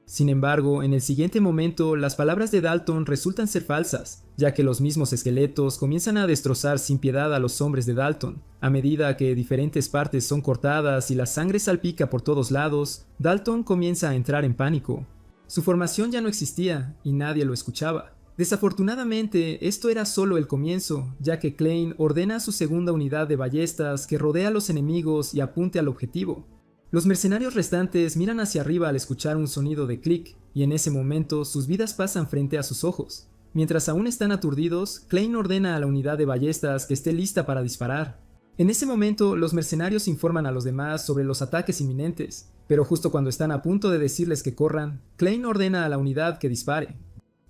Sin embargo, en el siguiente momento, las palabras de Dalton resultan ser falsas, ya que los mismos esqueletos comienzan a destrozar sin piedad a los hombres de Dalton. A medida que diferentes partes son cortadas y la sangre salpica por todos lados, Dalton comienza a entrar en pánico. Su formación ya no existía y nadie lo escuchaba. Desafortunadamente, esto era solo el comienzo, ya que Klein ordena a su segunda unidad de ballestas que rodee a los enemigos y apunte al objetivo. Los mercenarios restantes miran hacia arriba al escuchar un sonido de clic, y en ese momento sus vidas pasan frente a sus ojos. Mientras aún están aturdidos, Klein ordena a la unidad de ballestas que esté lista para disparar. En ese momento, los mercenarios informan a los demás sobre los ataques inminentes, pero justo cuando están a punto de decirles que corran, Klein ordena a la unidad que dispare.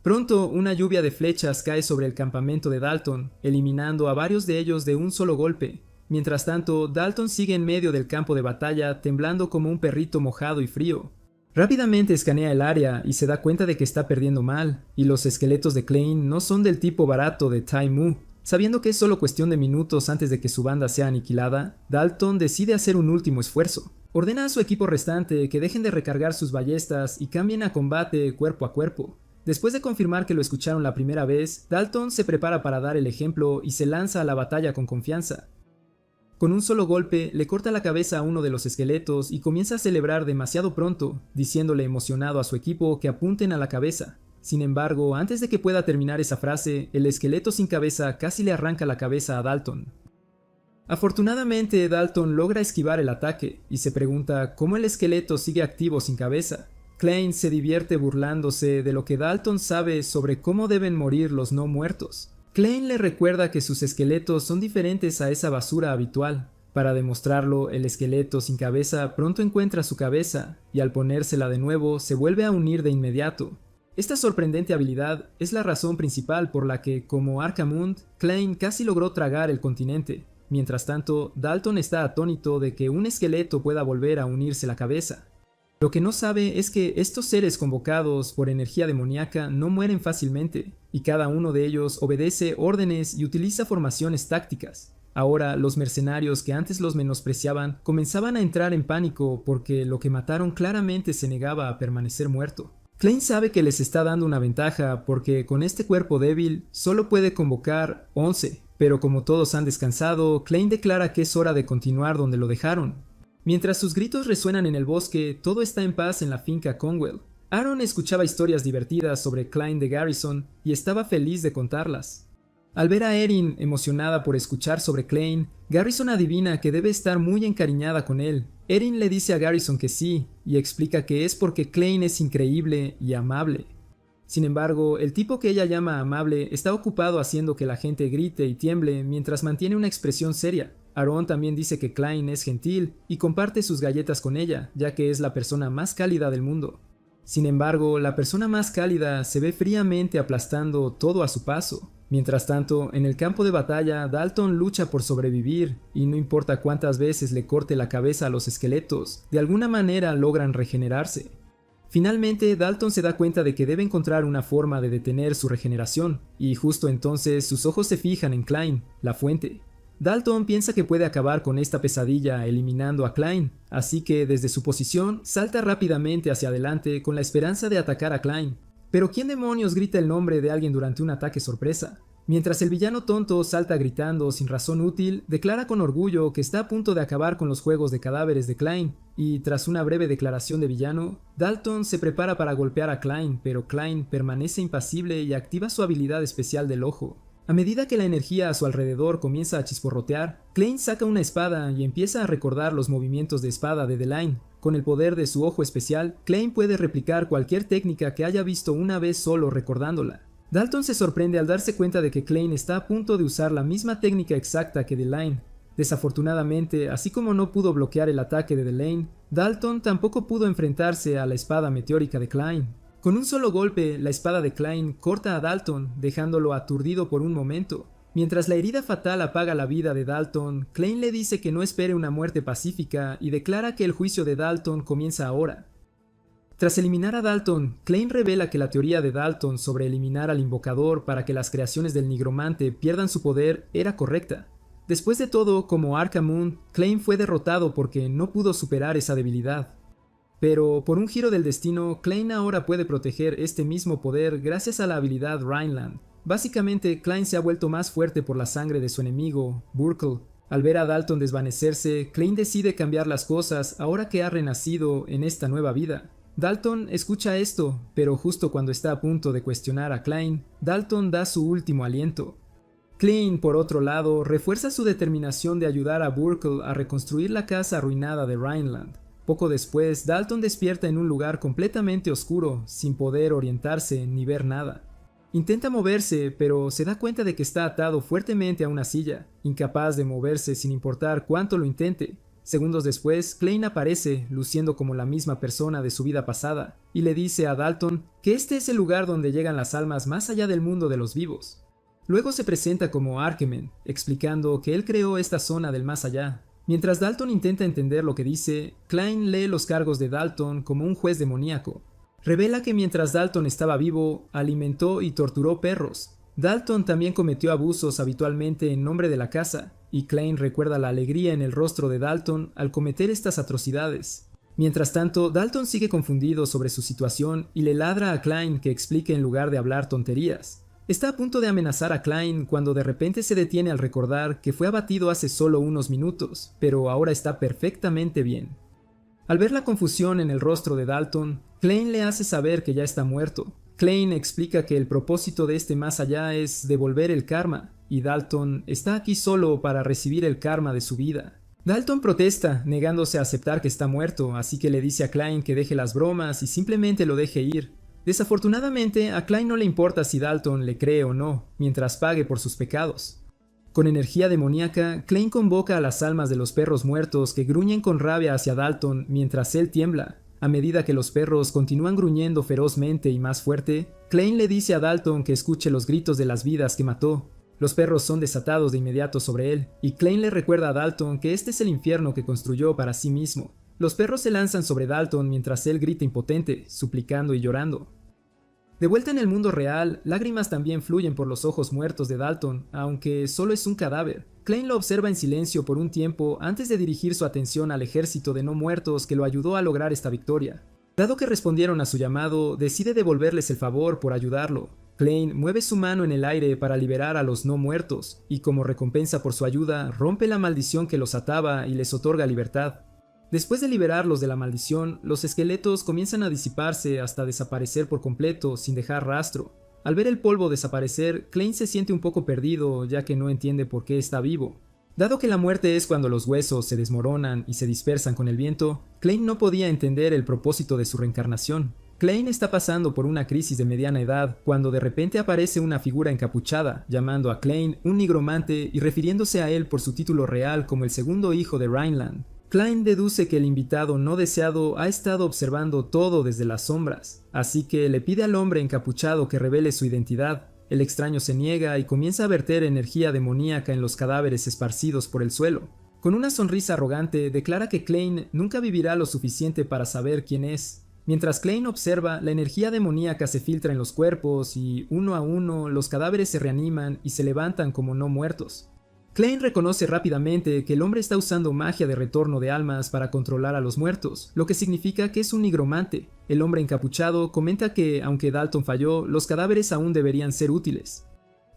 Pronto, una lluvia de flechas cae sobre el campamento de Dalton, eliminando a varios de ellos de un solo golpe. Mientras tanto, Dalton sigue en medio del campo de batalla, temblando como un perrito mojado y frío. Rápidamente escanea el área y se da cuenta de que está perdiendo mal, y los esqueletos de Klein no son del tipo barato de Tai Mu. Sabiendo que es solo cuestión de minutos antes de que su banda sea aniquilada, Dalton decide hacer un último esfuerzo. Ordena a su equipo restante que dejen de recargar sus ballestas y cambien a combate cuerpo a cuerpo. Después de confirmar que lo escucharon la primera vez, Dalton se prepara para dar el ejemplo y se lanza a la batalla con confianza. Con un solo golpe, le corta la cabeza a uno de los esqueletos y comienza a celebrar demasiado pronto, diciéndole emocionado a su equipo que apunten a la cabeza. Sin embargo, antes de que pueda terminar esa frase, el esqueleto sin cabeza casi le arranca la cabeza a Dalton. Afortunadamente, Dalton logra esquivar el ataque, y se pregunta cómo el esqueleto sigue activo sin cabeza. Klein se divierte burlándose de lo que Dalton sabe sobre cómo deben morir los no muertos. Klein le recuerda que sus esqueletos son diferentes a esa basura habitual. Para demostrarlo, el esqueleto sin cabeza pronto encuentra su cabeza, y al ponérsela de nuevo se vuelve a unir de inmediato. Esta sorprendente habilidad es la razón principal por la que, como Arcamund, Klein casi logró tragar el continente. Mientras tanto, Dalton está atónito de que un esqueleto pueda volver a unirse la cabeza. Lo que no sabe es que estos seres convocados por energía demoníaca no mueren fácilmente, y cada uno de ellos obedece órdenes y utiliza formaciones tácticas. Ahora, los mercenarios que antes los menospreciaban comenzaban a entrar en pánico porque lo que mataron claramente se negaba a permanecer muerto. Klein sabe que les está dando una ventaja porque con este cuerpo débil solo puede convocar 11, pero como todos han descansado, Klein declara que es hora de continuar donde lo dejaron. Mientras sus gritos resuenan en el bosque, todo está en paz en la finca Conwell. Aaron escuchaba historias divertidas sobre Klein de Garrison y estaba feliz de contarlas. Al ver a Erin emocionada por escuchar sobre Klein, Garrison adivina que debe estar muy encariñada con él. Erin le dice a Garrison que sí, y explica que es porque Klein es increíble y amable. Sin embargo, el tipo que ella llama amable está ocupado haciendo que la gente grite y tiemble mientras mantiene una expresión seria. Aaron también dice que Klein es gentil y comparte sus galletas con ella, ya que es la persona más cálida del mundo. Sin embargo, la persona más cálida se ve fríamente aplastando todo a su paso. Mientras tanto, en el campo de batalla, Dalton lucha por sobrevivir, y no importa cuántas veces le corte la cabeza a los esqueletos, de alguna manera logran regenerarse. Finalmente, Dalton se da cuenta de que debe encontrar una forma de detener su regeneración, y justo entonces sus ojos se fijan en Klein, la fuente. Dalton piensa que puede acabar con esta pesadilla eliminando a Klein, así que desde su posición salta rápidamente hacia adelante con la esperanza de atacar a Klein. Pero ¿quién demonios grita el nombre de alguien durante un ataque sorpresa? Mientras el villano tonto salta gritando sin razón útil, declara con orgullo que está a punto de acabar con los juegos de cadáveres de Klein, y tras una breve declaración de villano, Dalton se prepara para golpear a Klein, pero Klein permanece impasible y activa su habilidad especial del ojo. A medida que la energía a su alrededor comienza a chisporrotear, Klein saca una espada y empieza a recordar los movimientos de espada de Delain. Con el poder de su ojo especial, Klein puede replicar cualquier técnica que haya visto una vez solo recordándola. Dalton se sorprende al darse cuenta de que Klein está a punto de usar la misma técnica exacta que Delain. Desafortunadamente, así como no pudo bloquear el ataque de Delain, Dalton tampoco pudo enfrentarse a la espada meteórica de Klein. Con un solo golpe, la espada de Klein corta a Dalton, dejándolo aturdido por un momento. Mientras la herida fatal apaga la vida de Dalton, Klein le dice que no espere una muerte pacífica y declara que el juicio de Dalton comienza ahora. Tras eliminar a Dalton, Klein revela que la teoría de Dalton sobre eliminar al invocador para que las creaciones del nigromante pierdan su poder era correcta. Después de todo, como Arkham Moon, Klein fue derrotado porque no pudo superar esa debilidad. Pero por un giro del destino, Klein ahora puede proteger este mismo poder gracias a la habilidad Rhineland. Básicamente, Klein se ha vuelto más fuerte por la sangre de su enemigo, Burkle. Al ver a Dalton desvanecerse, Klein decide cambiar las cosas ahora que ha renacido en esta nueva vida. Dalton escucha esto, pero justo cuando está a punto de cuestionar a Klein, Dalton da su último aliento. Klein, por otro lado, refuerza su determinación de ayudar a Burkle a reconstruir la casa arruinada de Rhineland. Poco después, Dalton despierta en un lugar completamente oscuro, sin poder orientarse ni ver nada. Intenta moverse, pero se da cuenta de que está atado fuertemente a una silla, incapaz de moverse sin importar cuánto lo intente. Segundos después, Klein aparece, luciendo como la misma persona de su vida pasada, y le dice a Dalton que este es el lugar donde llegan las almas más allá del mundo de los vivos. Luego se presenta como Arkham, explicando que él creó esta zona del más allá. Mientras Dalton intenta entender lo que dice, Klein lee los cargos de Dalton como un juez demoníaco. Revela que mientras Dalton estaba vivo, alimentó y torturó perros. Dalton también cometió abusos habitualmente en nombre de la casa, y Klein recuerda la alegría en el rostro de Dalton al cometer estas atrocidades. Mientras tanto, Dalton sigue confundido sobre su situación y le ladra a Klein que explique en lugar de hablar tonterías. Está a punto de amenazar a Klein cuando de repente se detiene al recordar que fue abatido hace solo unos minutos, pero ahora está perfectamente bien. Al ver la confusión en el rostro de Dalton, Klein le hace saber que ya está muerto. Klein explica que el propósito de este más allá es devolver el karma, y Dalton está aquí solo para recibir el karma de su vida. Dalton protesta, negándose a aceptar que está muerto, así que le dice a Klein que deje las bromas y simplemente lo deje ir. Desafortunadamente, a Klein no le importa si Dalton le cree o no, mientras pague por sus pecados. Con energía demoníaca, Klein convoca a las almas de los perros muertos que gruñen con rabia hacia Dalton mientras él tiembla. A medida que los perros continúan gruñendo ferozmente y más fuerte, Klein le dice a Dalton que escuche los gritos de las vidas que mató. Los perros son desatados de inmediato sobre él, y Klein le recuerda a Dalton que este es el infierno que construyó para sí mismo. Los perros se lanzan sobre Dalton mientras él grita impotente, suplicando y llorando. De vuelta en el mundo real, lágrimas también fluyen por los ojos muertos de Dalton, aunque solo es un cadáver. Klein lo observa en silencio por un tiempo antes de dirigir su atención al ejército de no muertos que lo ayudó a lograr esta victoria. Dado que respondieron a su llamado, decide devolverles el favor por ayudarlo. Klein mueve su mano en el aire para liberar a los no muertos, y como recompensa por su ayuda, rompe la maldición que los ataba y les otorga libertad. Después de liberarlos de la maldición, los esqueletos comienzan a disiparse hasta desaparecer por completo sin dejar rastro. Al ver el polvo desaparecer, Klein se siente un poco perdido ya que no entiende por qué está vivo. Dado que la muerte es cuando los huesos se desmoronan y se dispersan con el viento, Klein no podía entender el propósito de su reencarnación. Klein está pasando por una crisis de mediana edad cuando de repente aparece una figura encapuchada, llamando a Klein un nigromante y refiriéndose a él por su título real como el segundo hijo de Rhineland. Klein deduce que el invitado no deseado ha estado observando todo desde las sombras, así que le pide al hombre encapuchado que revele su identidad. El extraño se niega y comienza a verter energía demoníaca en los cadáveres esparcidos por el suelo. Con una sonrisa arrogante, declara que Klein nunca vivirá lo suficiente para saber quién es. Mientras Klein observa, la energía demoníaca se filtra en los cuerpos y, uno a uno, los cadáveres se reaniman y se levantan como no muertos. Klein reconoce rápidamente que el hombre está usando magia de retorno de almas para controlar a los muertos, lo que significa que es un nigromante. El hombre encapuchado comenta que, aunque Dalton falló, los cadáveres aún deberían ser útiles.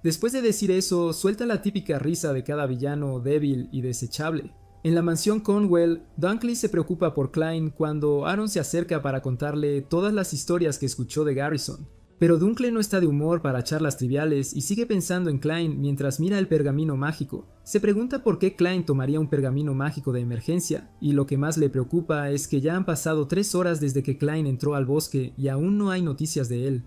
Después de decir eso, suelta la típica risa de cada villano débil y desechable. En la mansión Conwell, Dunkley se preocupa por Klein cuando Aaron se acerca para contarle todas las historias que escuchó de Garrison. Pero Dunkley no está de humor para charlas triviales y sigue pensando en Klein mientras mira el pergamino mágico. Se pregunta por qué Klein tomaría un pergamino mágico de emergencia, y lo que más le preocupa es que ya han pasado 3 horas desde que Klein entró al bosque y aún no hay noticias de él.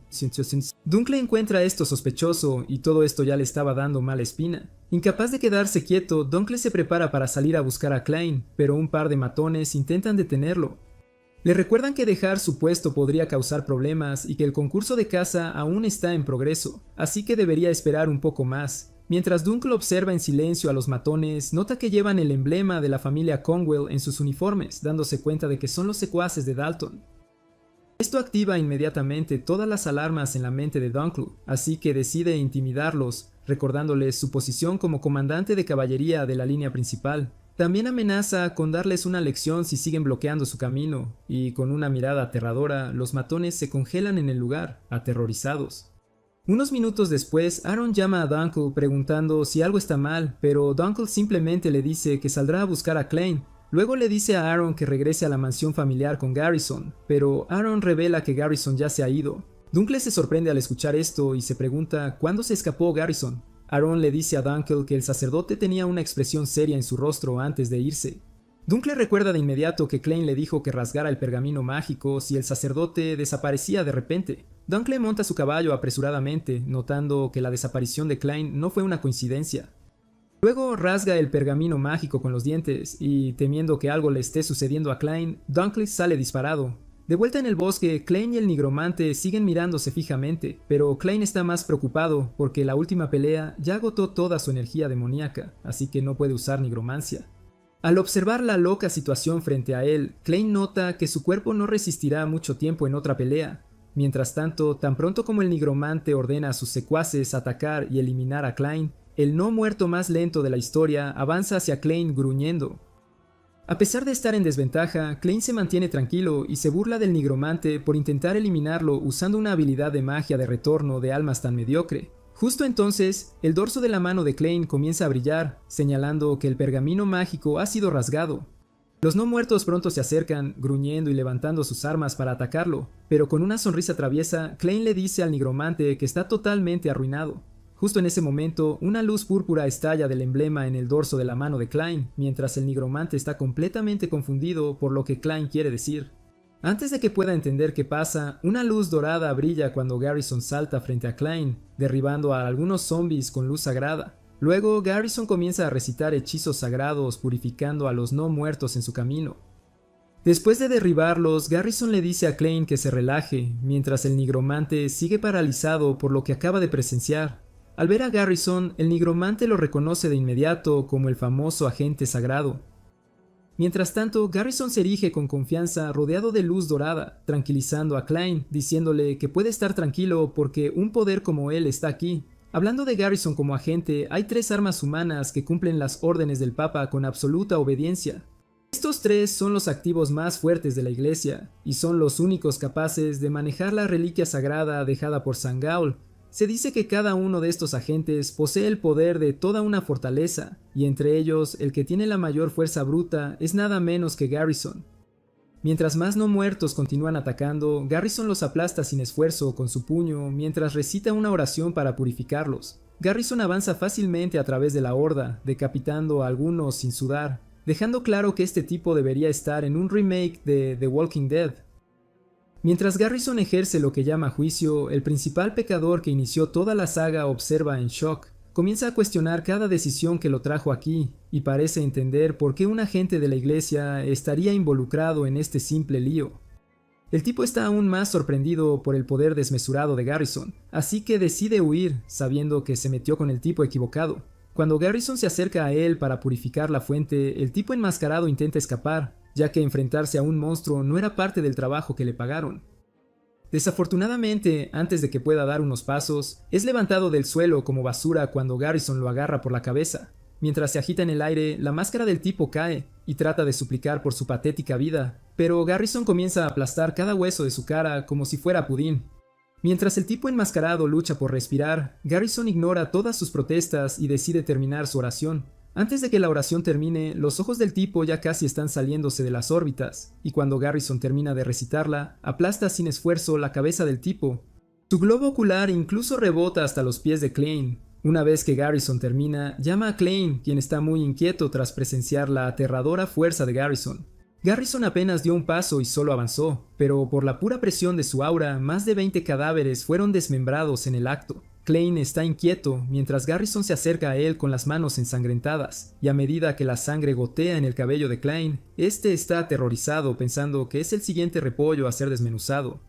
Dunkley encuentra esto sospechoso y todo esto ya le estaba dando mala espina. Incapaz de quedarse quieto, Dunkley se prepara para salir a buscar a Klein, pero un par de matones intentan detenerlo. Le recuerdan que dejar su puesto podría causar problemas y que el concurso de caza aún está en progreso, así que debería esperar un poco más. Mientras Dunkley observa en silencio a los matones, nota que llevan el emblema de la familia Conwell en sus uniformes, dándose cuenta de que son los secuaces de Dalton. Esto activa inmediatamente todas las alarmas en la mente de Dunkley, así que decide intimidarlos, recordándoles su posición como comandante de caballería de la línea principal. También amenaza con darles una lección si siguen bloqueando su camino, y con una mirada aterradora, los matones se congelan en el lugar, aterrorizados. Unos minutos después, Aaron llama a Dunkley preguntando si algo está mal, pero Dunkley simplemente le dice que saldrá a buscar a Klein. Luego le dice a Aaron que regrese a la mansión familiar con Garrison, pero Aaron revela que Garrison ya se ha ido. Dunkley se sorprende al escuchar esto y se pregunta cuándo se escapó Garrison. Aaron le dice a Dunkley que el sacerdote tenía una expresión seria en su rostro antes de irse. Dunkley recuerda de inmediato que Klein le dijo que rasgara el pergamino mágico si el sacerdote desaparecía de repente. Dunkley monta su caballo apresuradamente, notando que la desaparición de Klein no fue una coincidencia. Luego rasga el pergamino mágico con los dientes y, temiendo que algo le esté sucediendo a Klein, Dunkley sale disparado. De vuelta en el bosque, Klein y el nigromante siguen mirándose fijamente, pero Klein está más preocupado porque la última pelea ya agotó toda su energía demoníaca, así que no puede usar nigromancia. Al observar la loca situación frente a él, Klein nota que su cuerpo no resistirá mucho tiempo en otra pelea. Mientras tanto, tan pronto como el nigromante ordena a sus secuaces atacar y eliminar a Klein, el no muerto más lento de la historia avanza hacia Klein gruñendo. A pesar de estar en desventaja, Klein se mantiene tranquilo y se burla del nigromante por intentar eliminarlo usando una habilidad de magia de retorno de almas tan mediocre. Justo entonces, el dorso de la mano de Klein comienza a brillar, señalando que el pergamino mágico ha sido rasgado. Los no muertos pronto se acercan, gruñendo y levantando sus armas para atacarlo, pero con una sonrisa traviesa, Klein le dice al nigromante que está totalmente arruinado. Justo en ese momento, una luz púrpura estalla del emblema en el dorso de la mano de Klein, mientras el nigromante está completamente confundido por lo que Klein quiere decir. Antes de que pueda entender qué pasa, una luz dorada brilla cuando Garrison salta frente a Klein, derribando a algunos zombies con luz sagrada. Luego, Garrison comienza a recitar hechizos sagrados purificando a los no muertos en su camino. Después de derribarlos, Garrison le dice a Klein que se relaje, mientras el nigromante sigue paralizado por lo que acaba de presenciar. Al ver a Garrison, el nigromante lo reconoce de inmediato como el famoso agente sagrado. Mientras tanto, Garrison se erige con confianza rodeado de luz dorada, tranquilizando a Klein, diciéndole que puede estar tranquilo porque un poder como él está aquí. Hablando de Garrison como agente, hay 3 armas humanas que cumplen las órdenes del Papa con absoluta obediencia. Estos 3 son los activos más fuertes de la iglesia, y son los únicos capaces de manejar la reliquia sagrada dejada por San Gaul. Se dice que cada uno de estos agentes posee el poder de toda una fortaleza, y entre ellos el que tiene la mayor fuerza bruta es nada menos que Garrison. Mientras más no muertos continúan atacando, Garrison los aplasta sin esfuerzo con su puño mientras recita una oración para purificarlos. Garrison avanza fácilmente a través de la horda, decapitando a algunos sin sudar, dejando claro que este tipo debería estar en un remake de The Walking Dead. Mientras Garrison ejerce lo que llama juicio, el principal pecador que inició toda la saga observa en shock. Comienza a cuestionar cada decisión que lo trajo aquí, y parece entender por qué un agente de la iglesia estaría involucrado en este simple lío. El tipo está aún más sorprendido por el poder desmesurado de Garrison, así que decide huir, sabiendo que se metió con el tipo equivocado. Cuando Garrison se acerca a él para purificar la fuente, el tipo enmascarado intenta escapar, ya que enfrentarse a un monstruo no era parte del trabajo que le pagaron. Desafortunadamente, antes de que pueda dar unos pasos, es levantado del suelo como basura cuando Garrison lo agarra por la cabeza. Mientras se agita en el aire, la máscara del tipo cae y trata de suplicar por su patética vida, pero Garrison comienza a aplastar cada hueso de su cara como si fuera pudín. Mientras el tipo enmascarado lucha por respirar, Garrison ignora todas sus protestas y decide terminar su oración. Antes de que la oración termine, los ojos del tipo ya casi están saliéndose de las órbitas, y cuando Garrison termina de recitarla, aplasta sin esfuerzo la cabeza del tipo. Su globo ocular incluso rebota hasta los pies de Klein. Una vez que Garrison termina, llama a Klein, quien está muy inquieto tras presenciar la aterradora fuerza de Garrison. Garrison apenas dio un paso y solo avanzó, pero por la pura presión de su aura, más de 20 cadáveres fueron desmembrados en el acto. Klein está inquieto mientras Garrison se acerca a él con las manos ensangrentadas, y a medida que la sangre gotea en el cabello de Klein, este está aterrorizado pensando que es el siguiente repollo a ser desmenuzado.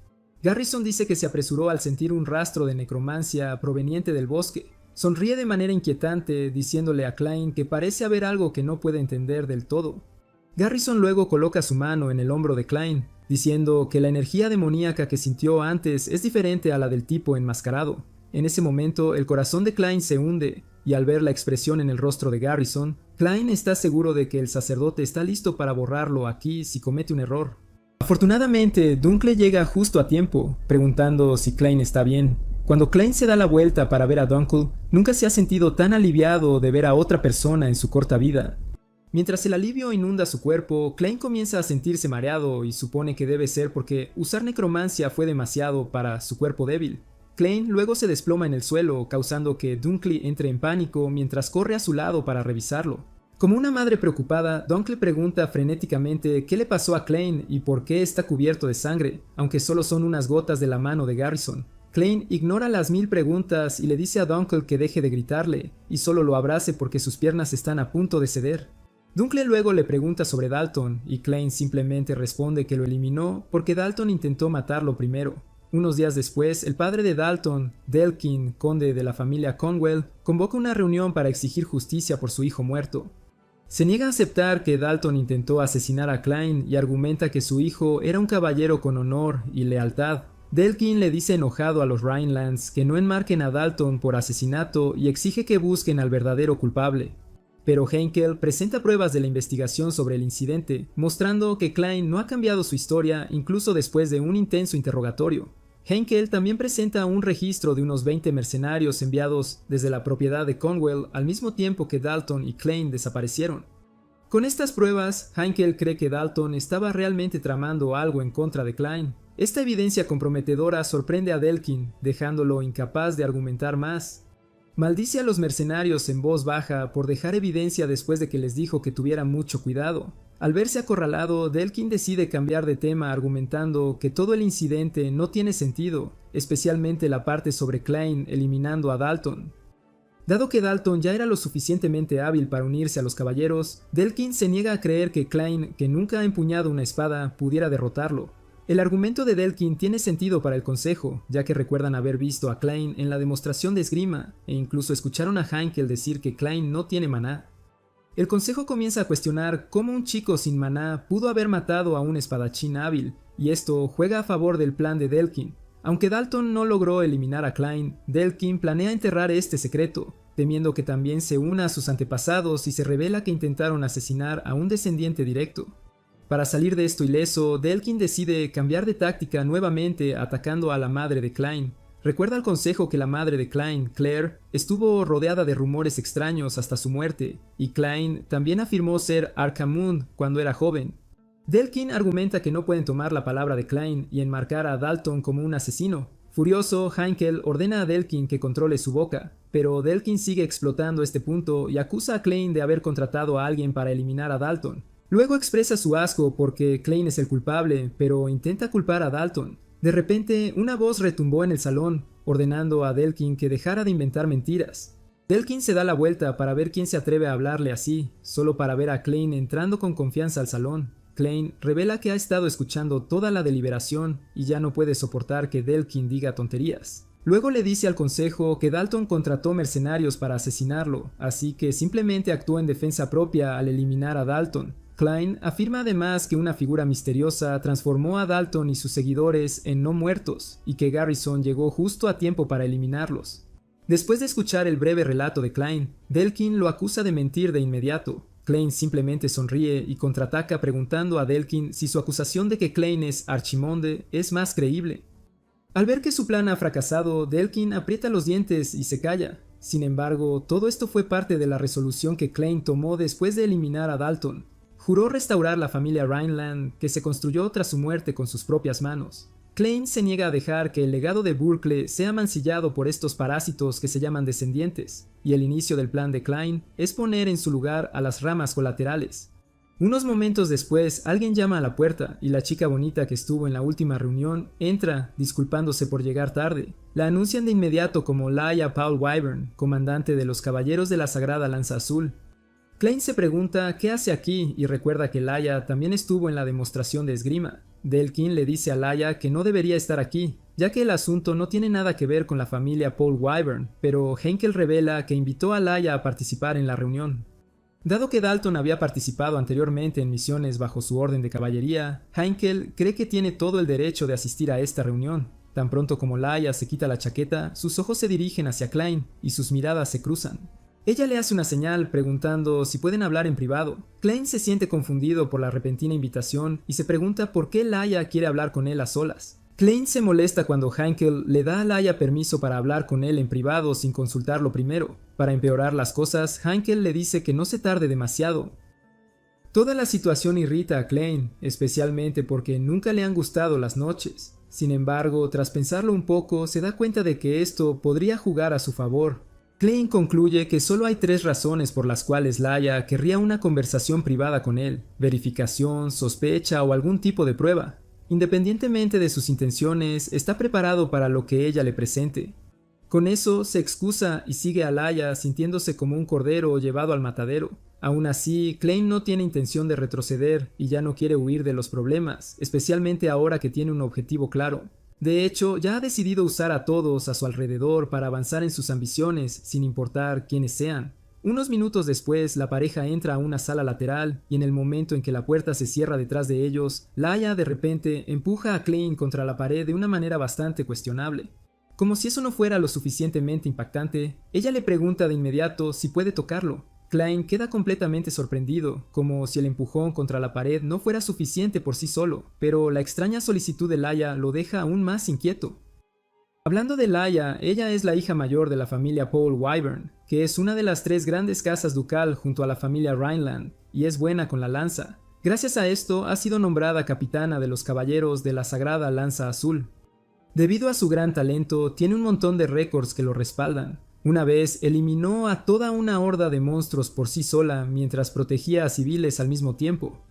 Garrison dice que se apresuró al sentir un rastro de necromancia proveniente del bosque. Sonríe de manera inquietante, diciéndole a Klein que parece haber algo que no puede entender del todo. Garrison luego coloca su mano en el hombro de Klein, diciendo que la energía demoníaca que sintió antes es diferente a la del tipo enmascarado. En ese momento, el corazón de Klein se hunde, y al ver la expresión en el rostro de Garrison, Klein está seguro de que el sacerdote está listo para borrarlo aquí si comete un error. Afortunadamente, Dunkley llega justo a tiempo, preguntando si Klein está bien. Cuando Klein se da la vuelta para ver a Dunkel, nunca se ha sentido tan aliviado de ver a otra persona en su corta vida. Mientras el alivio inunda su cuerpo, Klein comienza a sentirse mareado y supone que debe ser porque usar necromancia fue demasiado para su cuerpo débil. Klein luego se desploma en el suelo, causando que Dunkley entre en pánico mientras corre a su lado para revisarlo. Como una madre preocupada, Dunkley pregunta frenéticamente qué le pasó a Klein y por qué está cubierto de sangre, aunque solo son unas gotas de la mano de Garrison. Klein ignora las 1000 preguntas y le dice a Dunkel que deje de gritarle, y solo lo abrace porque sus piernas están a punto de ceder. Dunkley luego le pregunta sobre Dalton, y Klein simplemente responde que lo eliminó porque Dalton intentó matarlo primero. Unos días después, el padre de Dalton, Delkin, conde de la familia Conwell, convoca una reunión para exigir justicia por su hijo muerto. Se niega a aceptar que Dalton intentó asesinar a Klein y argumenta que su hijo era un caballero con honor y lealtad. Delkin le dice enojado a los Rhinelands que no enmarquen a Dalton por asesinato y exige que busquen al verdadero culpable. Pero Henkel presenta pruebas de la investigación sobre el incidente, mostrando que Klein no ha cambiado su historia incluso después de un intenso interrogatorio. Henkel también presenta un registro de unos 20 mercenarios enviados desde la propiedad de Conwell al mismo tiempo que Dalton y Klein desaparecieron. Con estas pruebas, Henkel cree que Dalton estaba realmente tramando algo en contra de Klein. Esta evidencia comprometedora sorprende a Delkin, dejándolo incapaz de argumentar más. Maldice a los mercenarios en voz baja por dejar evidencia después de que les dijo que tuvieran mucho cuidado. Al verse acorralado, Delkin decide cambiar de tema argumentando que todo el incidente no tiene sentido, especialmente la parte sobre Klein eliminando a Dalton. Dado que Dalton ya era lo suficientemente hábil para unirse a los caballeros, Delkin se niega a creer que Klein, que nunca ha empuñado una espada, pudiera derrotarlo. El argumento de Delkin tiene sentido para el consejo, ya que recuerdan haber visto a Klein en la demostración de esgrima, e incluso escucharon a Henkel decir que Klein no tiene maná. El consejo comienza a cuestionar cómo un chico sin maná pudo haber matado a un espadachín hábil, y esto juega a favor del plan de Delkin. Aunque Dalton no logró eliminar a Klein, Delkin planea enterrar este secreto, temiendo que también se una a sus antepasados y se revela que intentaron asesinar a un descendiente directo. Para salir de esto ileso, Delkin decide cambiar de táctica nuevamente atacando a la madre de Klein. Recuerda el consejo que la madre de Klein, Claire, estuvo rodeada de rumores extraños hasta su muerte, y Klein también afirmó ser Archamund cuando era joven. Delkin argumenta que no pueden tomar la palabra de Klein y enmarcar a Dalton como un asesino. Furioso, Henkel ordena a Delkin que controle su boca, pero Delkin sigue explotando este punto y acusa a Klein de haber contratado a alguien para eliminar a Dalton. Luego expresa su asco porque Klein es el culpable, pero intenta culpar a Dalton. De repente, una voz retumbó en el salón, ordenando a Delkin que dejara de inventar mentiras. Delkin se da la vuelta para ver quién se atreve a hablarle así, solo para ver a Klein entrando con confianza al salón. Klein revela que ha estado escuchando toda la deliberación y ya no puede soportar que Delkin diga tonterías. Luego le dice al consejo que Dalton contrató mercenarios para asesinarlo, así que simplemente actuó en defensa propia al eliminar a Dalton. Klein afirma además que una figura misteriosa transformó a Dalton y sus seguidores en no muertos, y que Garrison llegó justo a tiempo para eliminarlos. Después de escuchar el breve relato de Klein, Delkin lo acusa de mentir de inmediato. Klein simplemente sonríe y contraataca preguntando a Delkin si su acusación de que Klein es Archimonde es más creíble. Al ver que su plan ha fracasado, Delkin aprieta los dientes y se calla. Sin embargo, todo esto fue parte de la resolución que Klein tomó después de eliminar a Dalton. Juró restaurar la familia Rhineland, que se construyó tras su muerte con sus propias manos. Klein se niega a dejar que el legado de Burkle sea mancillado por estos parásitos que se llaman descendientes, y el inicio del plan de Klein es poner en su lugar a las ramas colaterales. Unos momentos después, alguien llama a la puerta y la chica bonita que estuvo en la última reunión entra, disculpándose por llegar tarde. La anuncian de inmediato como Laia Paul Wyvern, comandante de los Caballeros de la Sagrada Lanza Azul. Klein se pregunta qué hace aquí y recuerda que Laia también estuvo en la demostración de esgrima. Delkin le dice a Laia que no debería estar aquí, ya que el asunto no tiene nada que ver con la familia Paul Wyvern, pero Henkel revela que invitó a Laia a participar en la reunión. Dado que Dalton había participado anteriormente en misiones bajo su orden de caballería, Henkel cree que tiene todo el derecho de asistir a esta reunión. Tan pronto como Laia se quita la chaqueta, sus ojos se dirigen hacia Klein y sus miradas se cruzan. Ella le hace una señal preguntando si pueden hablar en privado. Klein se siente confundido por la repentina invitación y se pregunta por qué Laia quiere hablar con él a solas. Klein se molesta cuando Henkel le da a Laia permiso para hablar con él en privado sin consultarlo primero. Para empeorar las cosas, Henkel le dice que no se tarde demasiado. Toda la situación irrita a Klein, especialmente porque nunca le han gustado las noches. Sin embargo, tras pensarlo un poco, se da cuenta de que esto podría jugar a su favor. Klein concluye que solo hay 3 razones por las cuales Laia querría una conversación privada con él: verificación, sospecha o algún tipo de prueba. Independientemente de sus intenciones, está preparado para lo que ella le presente. Con eso, se excusa y sigue a Laia sintiéndose como un cordero llevado al matadero. Aún así, Klein no tiene intención de retroceder y ya no quiere huir de los problemas, especialmente ahora que tiene un objetivo claro. De hecho, ya ha decidido usar a todos a su alrededor para avanzar en sus ambiciones, sin importar quiénes sean. Unos minutos después, la pareja entra a una sala lateral y en el momento en que la puerta se cierra detrás de ellos, Laia de repente empuja a Klein contra la pared de una manera bastante cuestionable. Como si eso no fuera lo suficientemente impactante, ella le pregunta de inmediato si puede tocarlo. Klein queda completamente sorprendido, como si el empujón contra la pared no fuera suficiente por sí solo, pero la extraña solicitud de Laia lo deja aún más inquieto. Hablando de Laia, ella es la hija mayor de la familia Paul Wyvern, que es una de las 3 grandes casas ducal junto a la familia Rhineland, y es buena con la lanza. Gracias a esto, ha sido nombrada capitana de los Caballeros de la Sagrada Lanza Azul. Debido a su gran talento, tiene un montón de récords que lo respaldan. Una vez eliminó a toda una horda de monstruos por sí sola mientras protegía a civiles al mismo tiempo.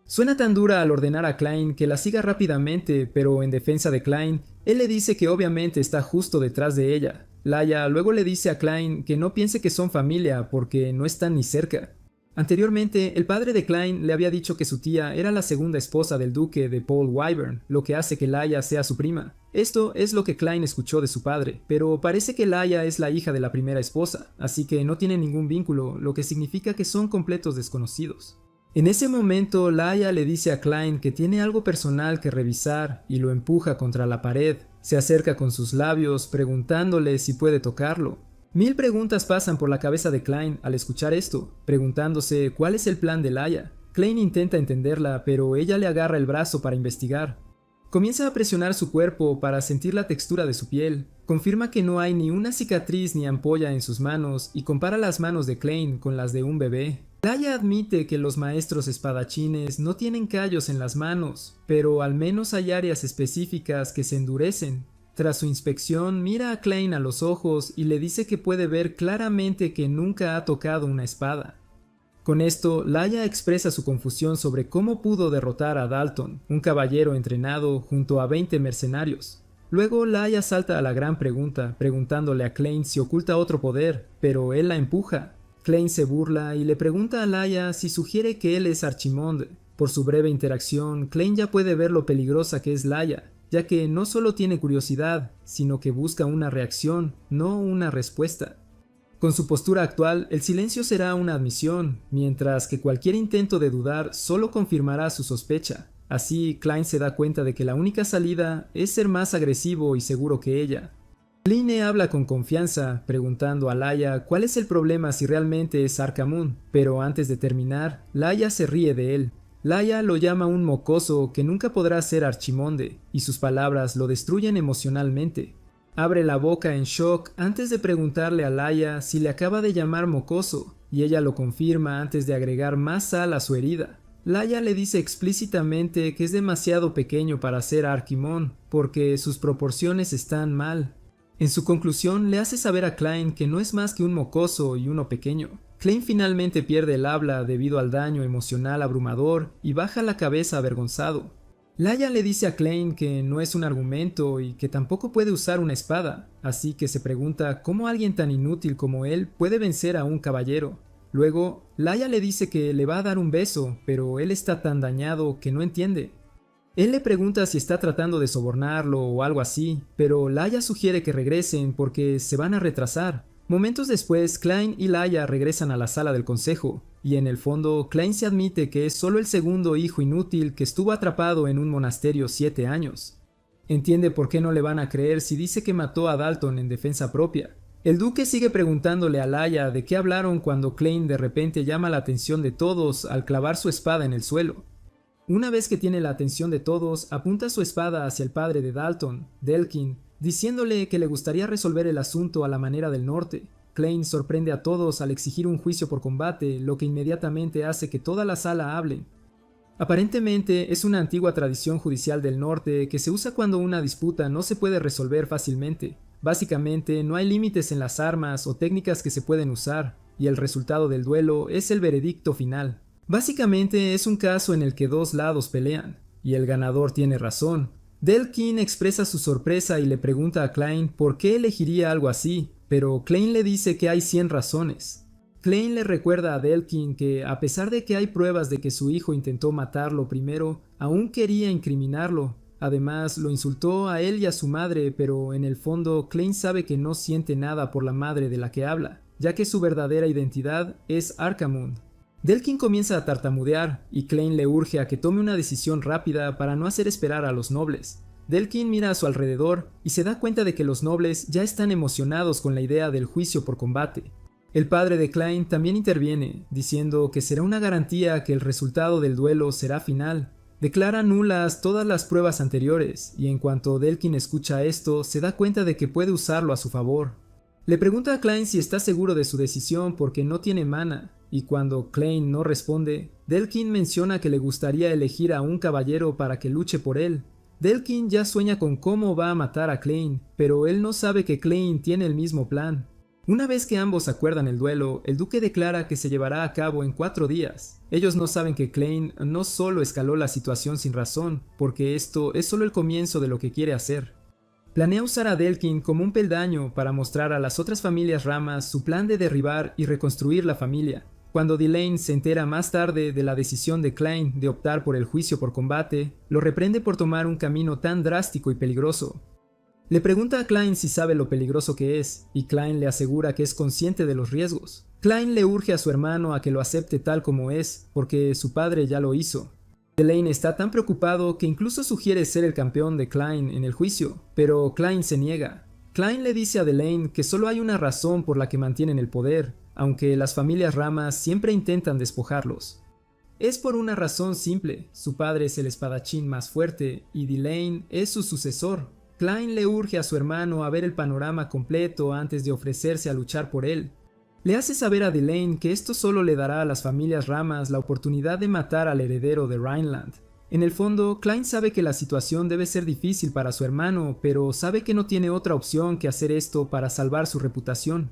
Suena tan dura al ordenar a Klein que la siga rápidamente, pero en defensa de Klein, él le dice que obviamente está justo detrás de ella. Laia luego le dice a Klein que no piense que son familia porque no están ni cerca. Anteriormente, el padre de Klein le había dicho que su tía era la segunda esposa del duque de Paul Wyvern, lo que hace que Laia sea su prima. Esto es lo que Klein escuchó de su padre, pero parece que Laia es la hija de la primera esposa, así que no tiene ningún vínculo, lo que significa que son completos desconocidos. En ese momento, Laia le dice a Klein que tiene algo personal que revisar y lo empuja contra la pared. Se acerca con sus labios, preguntándole si puede tocarlo. 1000 preguntas pasan por la cabeza de Klein al escuchar esto, preguntándose cuál es el plan de Laia. Klein intenta entenderla, pero ella le agarra el brazo para investigar. Comienza a presionar su cuerpo para sentir la textura de su piel. Confirma que no hay ni una cicatriz ni ampolla en sus manos y compara las manos de Klein con las de un bebé. Laia admite que los maestros espadachines no tienen callos en las manos, pero al menos hay áreas específicas que se endurecen. Tras su inspección, mira a Klein a los ojos y le dice que puede ver claramente que nunca ha tocado una espada. Con esto, Laia expresa su confusión sobre cómo pudo derrotar a Dalton, un caballero entrenado, junto a 20 mercenarios. Luego, Laia salta a la gran pregunta, preguntándole a Klein si oculta otro poder, pero él la empuja. Klein se burla y le pregunta a Laia si sugiere que él es Archimonde. Por su breve interacción, Klein ya puede ver lo peligrosa que es Laia, ya que no solo tiene curiosidad, sino que busca una reacción, no una respuesta. Con su postura actual, el silencio será una admisión, mientras que cualquier intento de dudar solo confirmará su sospecha. Así, Klein se da cuenta de que la única salida es ser más agresivo y seguro que ella. Kline habla con confianza, preguntando a Laia cuál es el problema si realmente es Arcamoon, pero antes de terminar, Laia se ríe de él. Laia lo llama un mocoso que nunca podrá ser Archimonde, y sus palabras lo destruyen emocionalmente. Abre la boca en shock antes de preguntarle a Laia si le acaba de llamar mocoso, y ella lo confirma antes de agregar más sal a su herida. Laia le dice explícitamente que es demasiado pequeño para ser Arquimon, porque sus proporciones están mal. En su conclusión le hace saber a Klein que no es más que un mocoso y uno pequeño. Klein finalmente pierde el habla debido al daño emocional abrumador y baja la cabeza avergonzado. Laia le dice a Klein que no es un argumento y que tampoco puede usar una espada, así que se pregunta cómo alguien tan inútil como él puede vencer a un caballero. Luego, Laia le dice que le va a dar un beso, pero él está tan dañado que no entiende. Él le pregunta si está tratando de sobornarlo o algo así, pero Laia sugiere que regresen porque se van a retrasar. Momentos después, Klein y Laia regresan a la sala del consejo, y en el fondo, Klein se admite que es solo el segundo hijo inútil que estuvo atrapado en un monasterio 7 años. Entiende por qué no le van a creer si dice que mató a Dalton en defensa propia. El duque sigue preguntándole a Laia de qué hablaron cuando Klein de repente llama la atención de todos al clavar su espada en el suelo. Una vez que tiene la atención de todos, apunta su espada hacia el padre de Dalton, Delkin, diciéndole que le gustaría resolver el asunto a la manera del norte. Klein sorprende a todos al exigir un juicio por combate, lo que inmediatamente hace que toda la sala hable. Aparentemente es una antigua tradición judicial del norte que se usa cuando una disputa no se puede resolver fácilmente. Básicamente no hay límites en las armas o técnicas que se pueden usar, y el resultado del duelo es el veredicto final. Básicamente es un caso en el que dos lados pelean, y el ganador tiene razón. Delkin expresa su sorpresa y le pregunta a Klein por qué elegiría algo así, pero Klein le dice que hay 100 razones. Klein le recuerda a Delkin que, a pesar de que hay pruebas de que su hijo intentó matarlo primero, aún quería incriminarlo. Además, lo insultó a él y a su madre, pero en el fondo Klein sabe que no siente nada por la madre de la que habla, ya que su verdadera identidad es Arcamoon. Delkin comienza a tartamudear, y Klein le urge a que tome una decisión rápida para no hacer esperar a los nobles. Delkin mira a su alrededor y se da cuenta de que los nobles ya están emocionados con la idea del juicio por combate. El padre de Klein también interviene, diciendo que será una garantía que el resultado del duelo será final. Declara nulas todas las pruebas anteriores, y en cuanto Delkin escucha esto, se da cuenta de que puede usarlo a su favor. Le pregunta a Klein si está seguro de su decisión porque no tiene mana, y cuando Klein no responde, Delkin menciona que le gustaría elegir a un caballero para que luche por él. Delkin ya sueña con cómo va a matar a Klein, pero él no sabe que Klein tiene el mismo plan. Una vez que ambos acuerdan el duelo, el duque declara que se llevará a cabo en 4 días. Ellos no saben que Klein no solo escaló la situación sin razón, porque esto es solo el comienzo de lo que quiere hacer. Planea usar a Delkin como un peldaño para mostrar a las otras familias ramas su plan de derribar y reconstruir la familia. Cuando Delane se entera más tarde de la decisión de Klein de optar por el juicio por combate, lo reprende por tomar un camino tan drástico y peligroso. Le pregunta a Klein si sabe lo peligroso que es, y Klein le asegura que es consciente de los riesgos. Klein le urge a su hermano a que lo acepte tal como es, porque su padre ya lo hizo. Delane está tan preocupado que incluso sugiere ser el campeón de Klein en el juicio, pero Klein se niega. Klein le dice a Delane que solo hay una razón por la que mantienen el poder, aunque las familias ramas siempre intentan despojarlos. Es por una razón simple: su padre es el espadachín más fuerte y Delane es su sucesor. Klein le urge a su hermano a ver el panorama completo antes de ofrecerse a luchar por él. Le hace saber a Delane que esto solo le dará a las familias ramas la oportunidad de matar al heredero de Rhineland. En el fondo, Klein sabe que la situación debe ser difícil para su hermano, pero sabe que no tiene otra opción que hacer esto para salvar su reputación.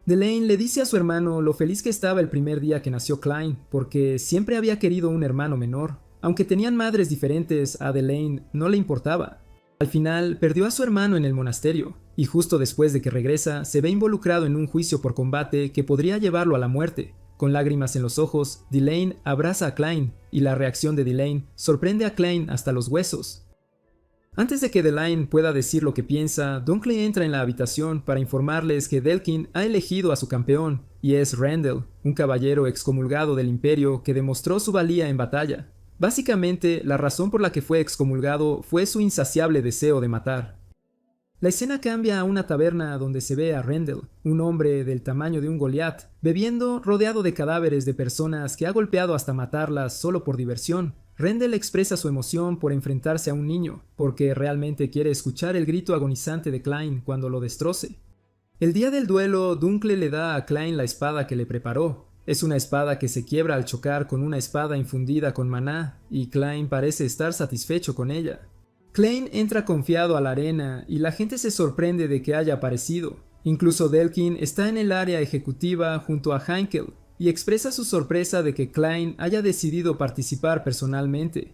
Delane le dice a su hermano lo feliz que estaba el primer día que nació Klein, porque siempre había querido un hermano menor. Aunque tenían madres diferentes, a Delane no le importaba. Al final, perdió a su hermano en el monasterio, y justo después de que regresa, se ve involucrado en un juicio por combate que podría llevarlo a la muerte. Con lágrimas en los ojos, Delane abraza a Klein, y la reacción de Delane sorprende a Klein hasta los huesos. Antes de que Delane pueda decir lo que piensa, Dunkley entra en la habitación para informarles que Delkin ha elegido a su campeón, y es Randall, un caballero excomulgado del Imperio que demostró su valía en batalla. Básicamente, la razón por la que fue excomulgado fue su insaciable deseo de matar. La escena cambia a una taberna donde se ve a Rendell, un hombre del tamaño de un Goliat, bebiendo rodeado de cadáveres de personas que ha golpeado hasta matarlas solo por diversión. Rendell expresa su emoción por enfrentarse a un niño, porque realmente quiere escuchar el grito agonizante de Klein cuando lo destroce. El día del duelo, Duncle le da a Klein la espada que le preparó. Es una espada que se quiebra al chocar con una espada infundida con maná, y Klein parece estar satisfecho con ella. Klein entra confiado a la arena y la gente se sorprende de que haya aparecido. Incluso Delkin está en el área ejecutiva junto a Heinkel y expresa su sorpresa de que Klein haya decidido participar personalmente.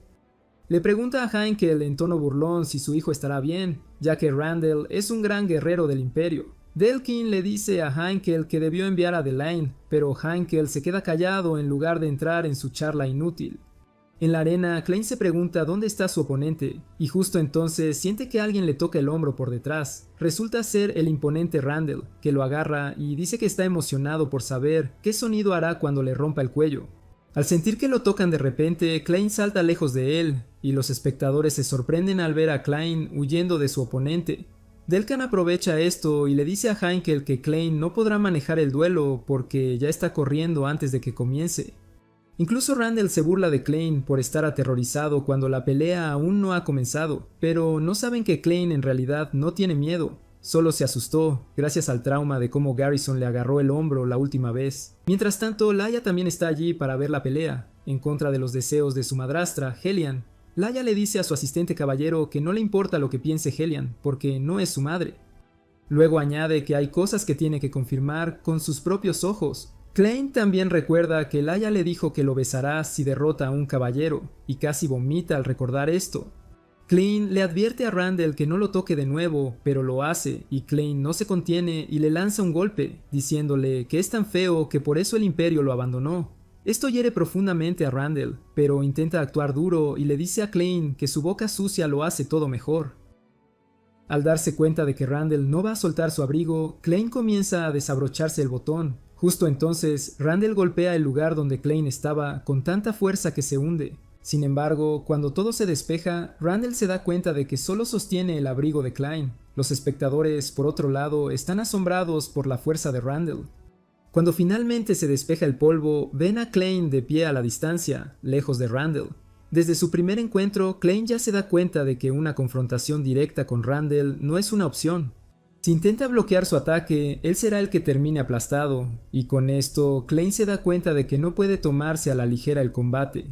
Le pregunta a Heinkel en tono burlón si su hijo estará bien, ya que Randall es un gran guerrero del imperio. Delkin le dice a Heinkel que debió enviar a Delaine, pero Heinkel se queda callado en lugar de entrar en su charla inútil. En la arena, Klein se pregunta dónde está su oponente, y justo entonces siente que alguien le toca el hombro por detrás. Resulta ser el imponente Randall, que lo agarra y dice que está emocionado por saber qué sonido hará cuando le rompa el cuello. Al sentir que lo tocan de repente, Klein salta lejos de él, y los espectadores se sorprenden al ver a Klein huyendo de su oponente. Delkin aprovecha esto y le dice a Heinkel que Klein no podrá manejar el duelo porque ya está corriendo antes de que comience. Incluso Randall se burla de Klein por estar aterrorizado cuando la pelea aún no ha comenzado, pero no saben que Klein en realidad no tiene miedo, solo se asustó gracias al trauma de cómo Garrison le agarró el hombro la última vez. Mientras tanto, Laia también está allí para ver la pelea, en contra de los deseos de su madrastra, Helian. Laia le dice a su asistente caballero que no le importa lo que piense Helian, porque no es su madre. Luego añade que hay cosas que tiene que confirmar con sus propios ojos. Klein también recuerda que Laia le dijo que lo besará si derrota a un caballero, y casi vomita al recordar esto. Klein le advierte a Randall que no lo toque de nuevo, pero lo hace, y Klein no se contiene y le lanza un golpe, diciéndole que es tan feo que por eso el imperio lo abandonó. Esto hiere profundamente a Randall, pero intenta actuar duro y le dice a Klein que su boca sucia lo hace todo mejor. Al darse cuenta de que Randall no va a soltar su abrigo, Klein comienza a desabrocharse el botón. Justo entonces, Randall golpea el lugar donde Klein estaba con tanta fuerza que se hunde. Sin embargo, cuando todo se despeja, Randall se da cuenta de que solo sostiene el abrigo de Klein. Los espectadores, por otro lado, están asombrados por la fuerza de Randall. Cuando finalmente se despeja el polvo, ven a Klein de pie a la distancia, lejos de Randall. Desde su primer encuentro, Klein ya se da cuenta de que una confrontación directa con Randall no es una opción. Si intenta bloquear su ataque, él será el que termine aplastado, y con esto, Klein se da cuenta de que no puede tomarse a la ligera el combate.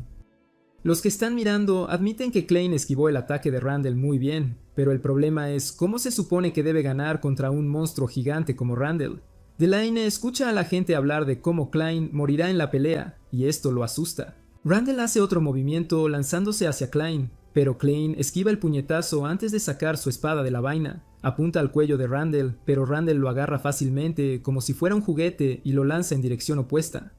Los que están mirando admiten que Klein esquivó el ataque de Randall muy bien, pero el problema es cómo se supone que debe ganar contra un monstruo gigante como Randall. Delaine escucha a la gente hablar de cómo Klein morirá en la pelea, y esto lo asusta. Randall hace otro movimiento lanzándose hacia Klein, pero Klein esquiva el puñetazo antes de sacar su espada de la vaina. Apunta al cuello de Randall, pero Randall lo agarra fácilmente como si fuera un juguete y lo lanza en dirección opuesta.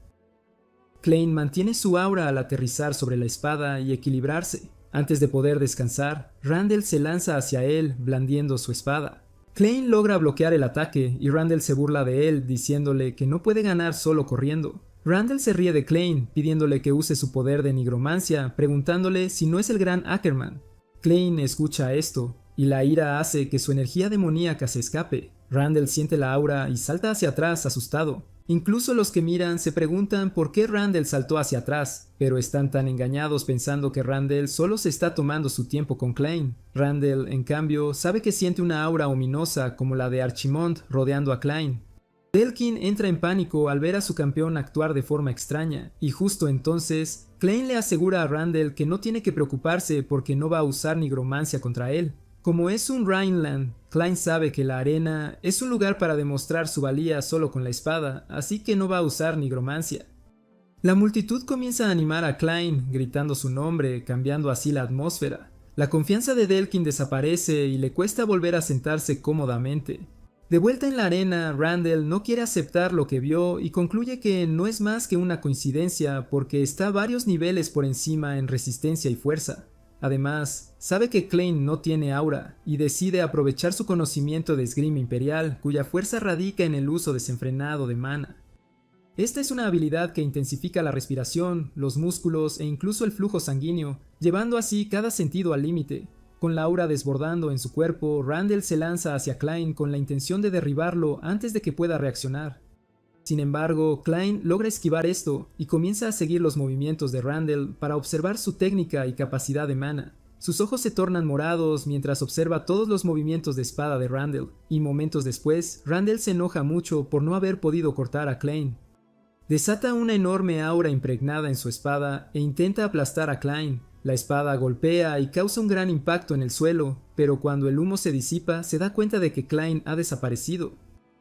Klein mantiene su aura al aterrizar sobre la espada y equilibrarse. Antes de poder descansar, Randall se lanza hacia él blandiendo su espada. Klein logra bloquear el ataque y Randall se burla de él diciéndole que no puede ganar solo corriendo. Randall se ríe de Klein pidiéndole que use su poder de nigromancia, preguntándole si no es el gran Ackerman. Klein escucha esto y la ira hace que su energía demoníaca se escape. Randall siente la aura y salta hacia atrás asustado. Incluso los que miran se preguntan por qué Randall saltó hacia atrás, pero están tan engañados pensando que Randall solo se está tomando su tiempo con Klein. Randall, en cambio, sabe que siente una aura ominosa como la de Archimond rodeando a Klein. Delkin entra en pánico al ver a su campeón actuar de forma extraña, y justo entonces, Klein le asegura a Randall que no tiene que preocuparse porque no va a usar nigromancia contra él. Como es un Rhineland, Klein sabe que la arena es un lugar para demostrar su valía solo con la espada, así que no va a usar nigromancia. La multitud comienza a animar a Klein, gritando su nombre, cambiando así la atmósfera. La confianza de Delkin desaparece y le cuesta volver a sentarse cómodamente. De vuelta en la arena, Randall no quiere aceptar lo que vio y concluye que no es más que una coincidencia porque está varios niveles por encima en resistencia y fuerza. Además, sabe que Klein no tiene aura y decide aprovechar su conocimiento de esgrima imperial, cuya fuerza radica en el uso desenfrenado de mana. Esta es una habilidad que intensifica la respiración, los músculos e incluso el flujo sanguíneo, llevando así cada sentido al límite. Con la aura desbordando en su cuerpo, Randall se lanza hacia Klein con la intención de derribarlo antes de que pueda reaccionar. Sin embargo, Klein logra esquivar esto y comienza a seguir los movimientos de Randall para observar su técnica y capacidad de mana. Sus ojos se tornan morados mientras observa todos los movimientos de espada de Randall, y momentos después, Randall se enoja mucho por no haber podido cortar a Klein. Desata una enorme aura impregnada en su espada e intenta aplastar a Klein. La espada golpea y causa un gran impacto en el suelo, pero cuando el humo se disipa, se da cuenta de que Klein ha desaparecido.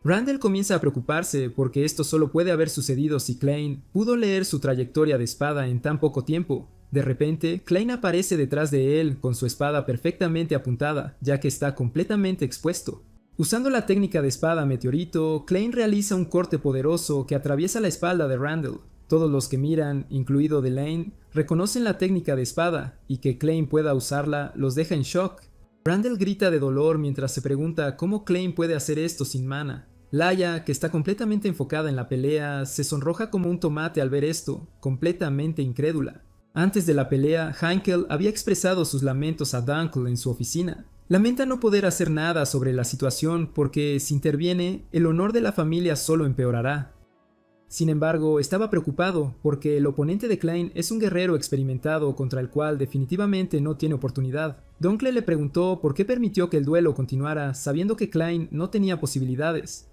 Randall comienza a preocuparse porque esto solo puede haber sucedido si Klein pudo leer su trayectoria de espada en tan poco tiempo. De repente, Klein aparece detrás de él con su espada perfectamente apuntada, ya que está completamente expuesto. Usando la técnica de espada meteorito, Klein realiza un corte poderoso que atraviesa la espalda de Randall. Todos los que miran, incluido Delaine, reconocen la técnica de espada, y que Klein pueda usarla los deja en shock. Randall grita de dolor mientras se pregunta cómo Klein puede hacer esto sin mana. Laia, que está completamente enfocada en la pelea, se sonroja como un tomate al ver esto, completamente incrédula. Antes de la pelea, Heinkel había expresado sus lamentos a Dunkel en su oficina. Lamenta no poder hacer nada sobre la situación porque, si interviene, el honor de la familia solo empeorará. Sin embargo, estaba preocupado porque el oponente de Klein es un guerrero experimentado contra el cual definitivamente no tiene oportunidad. Dunkel le preguntó por qué permitió que el duelo continuara sabiendo que Klein no tenía posibilidades.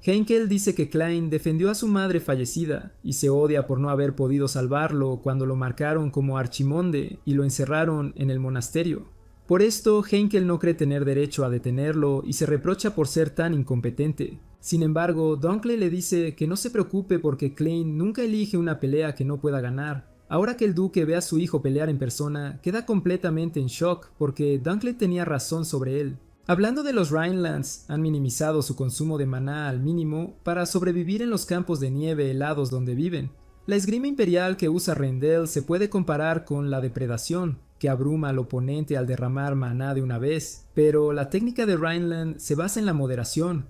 Heinkel dice que Klein defendió a su madre fallecida y se odia por no haber podido salvarlo cuando lo marcaron como archimonde y lo encerraron en el monasterio. Por esto, Heinkel no cree tener derecho a detenerlo y se reprocha por ser tan incompetente. Sin embargo, Dunkel le dice que no se preocupe porque Klein nunca elige una pelea que no pueda ganar. Ahora que el duque ve a su hijo pelear en persona, queda completamente en shock porque Dunkel tenía razón sobre él. Hablando de los Rhinelands, han minimizado su consumo de maná al mínimo para sobrevivir en los campos de nieve helados donde viven. La esgrima imperial que usa Rendell se puede comparar con la depredación, que abruma al oponente al derramar maná de una vez, pero la técnica de Rhineland se basa en la moderación.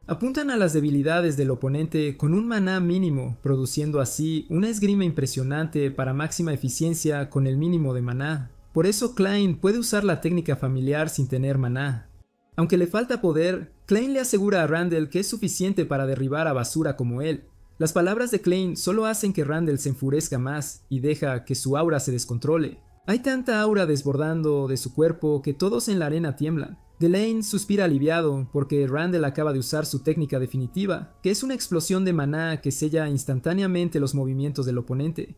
Apuntan a las debilidades del oponente con un maná mínimo, produciendo así una esgrima impresionante para máxima eficiencia con el mínimo de maná. Por eso Klein puede usar la técnica familiar sin tener maná. Aunque le falta poder, Klein le asegura a Randall que es suficiente para derribar a basura como él. Las palabras de Klein solo hacen que Randall se enfurezca más y deja que su aura se descontrole. Hay tanta aura desbordando de su cuerpo que todos en la arena tiemblan. Delaine suspira aliviado porque Randall acaba de usar su técnica definitiva, que es una explosión de maná que sella instantáneamente los movimientos del oponente.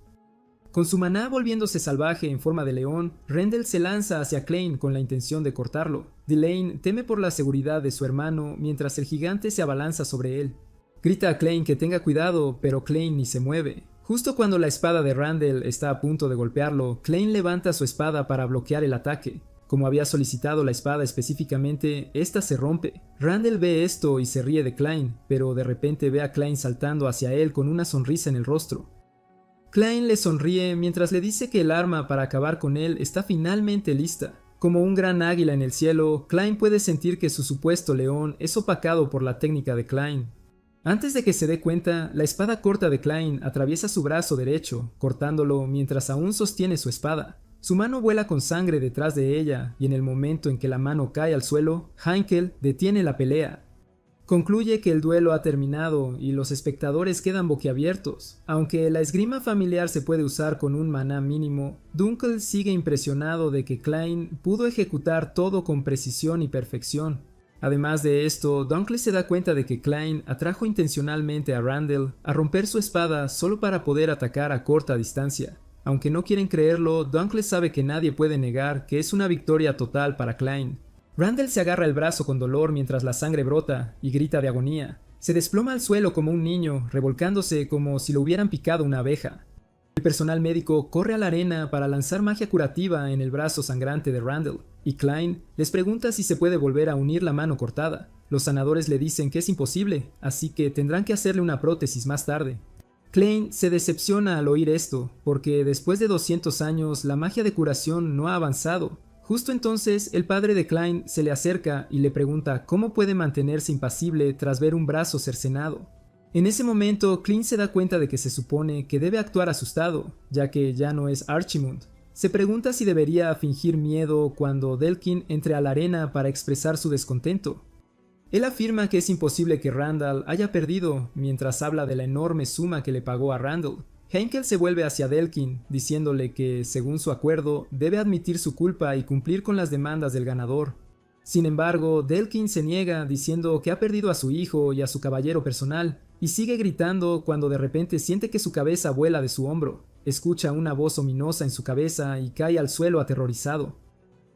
Con su maná volviéndose salvaje en forma de león, Randall se lanza hacia Klein con la intención de cortarlo. Delaine teme por la seguridad de su hermano mientras el gigante se abalanza sobre él. Grita a Klein que tenga cuidado, pero Klein ni se mueve. Justo cuando la espada de Randall está a punto de golpearlo, Klein levanta su espada para bloquear el ataque. Como había solicitado la espada específicamente, esta se rompe. Randall ve esto y se ríe de Klein, pero de repente ve a Klein saltando hacia él con una sonrisa en el rostro. Klein le sonríe mientras le dice que el arma para acabar con él está finalmente lista. Como un gran águila en el cielo, Klein puede sentir que su supuesto león es opacado por la técnica de Klein. Antes de que se dé cuenta, la espada corta de Klein atraviesa su brazo derecho, cortándolo mientras aún sostiene su espada. Su mano vuela con sangre detrás de ella, y en el momento en que la mano cae al suelo, Heinkel detiene la pelea. Concluye que el duelo ha terminado y los espectadores quedan boquiabiertos. Aunque la esgrima familiar se puede usar con un maná mínimo, Dunkel sigue impresionado de que Klein pudo ejecutar todo con precisión y perfección. Además de esto, Dunkel se da cuenta de que Klein atrajo intencionalmente a Randall a romper su espada solo para poder atacar a corta distancia. Aunque no quieren creerlo, Dunkel sabe que nadie puede negar que es una victoria total para Klein. Randall se agarra el brazo con dolor mientras la sangre brota y grita de agonía. Se desploma al suelo como un niño, revolcándose como si lo hubieran picado una abeja. El personal médico corre a la arena para lanzar magia curativa en el brazo sangrante de Randall, y Klein les pregunta si se puede volver a unir la mano cortada. Los sanadores le dicen que es imposible, así que tendrán que hacerle una prótesis más tarde. Klein se decepciona al oír esto, porque después de 200 años la magia de curación no ha avanzado. Justo entonces, el padre de Klein se le acerca y le pregunta cómo puede mantenerse impasible tras ver un brazo cercenado. En ese momento, Klein se da cuenta de que se supone que debe actuar asustado, ya que ya no es Archimund. Se pregunta si debería fingir miedo cuando Delkin entre a la arena para expresar su descontento. Él afirma que es imposible que Randall haya perdido mientras habla de la enorme suma que le pagó a Randall. Heinkel se vuelve hacia Delkin, diciéndole que, según su acuerdo, debe admitir su culpa y cumplir con las demandas del ganador. Sin embargo, Delkin se niega, diciendo que ha perdido a su hijo y a su caballero personal, y sigue gritando cuando de repente siente que su cabeza vuela de su hombro. Escucha una voz ominosa en su cabeza y cae al suelo aterrorizado.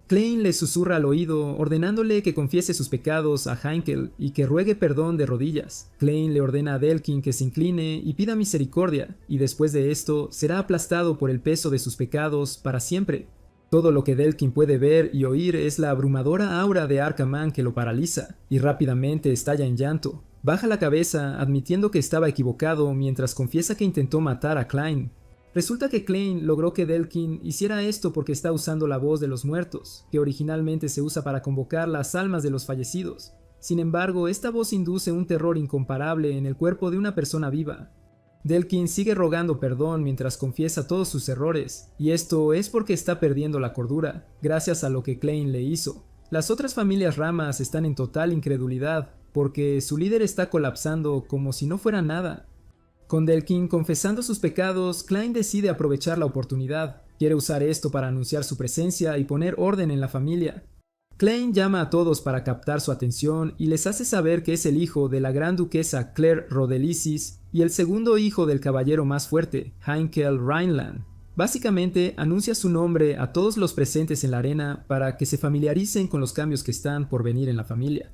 Klein le susurra al oído, ordenándole que confiese sus pecados a Heinkel y que ruegue perdón de rodillas. Klein le ordena a Delkin que se incline y pida misericordia, y después de esto será aplastado por el peso de sus pecados para siempre. Todo lo que Delkin puede ver y oír es la abrumadora aura de Arcaman que lo paraliza, y rápidamente estalla en llanto. Baja la cabeza, admitiendo que estaba equivocado mientras confiesa que intentó matar a Klein. Resulta que Klein logró que Delkin hiciera esto porque está usando la voz de los muertos, que originalmente se usa para convocar las almas de los fallecidos. Sin embargo, esta voz induce un terror incomparable en el cuerpo de una persona viva. Delkin sigue rogando perdón mientras confiesa todos sus errores, y esto es porque está perdiendo la cordura, gracias a lo que Klein le hizo. Las otras familias ramas están en total incredulidad, porque su líder está colapsando como si no fuera nada. Con Delkin confesando sus pecados, Klein decide aprovechar la oportunidad. Quiere usar esto para anunciar su presencia y poner orden en la familia. Klein llama a todos para captar su atención y les hace saber que es el hijo de la gran duquesa Claire Rodelisis y el segundo hijo del caballero más fuerte, Heinkel Rhineland. Básicamente, anuncia su nombre a todos los presentes en la arena para que se familiaricen con los cambios que están por venir en la familia.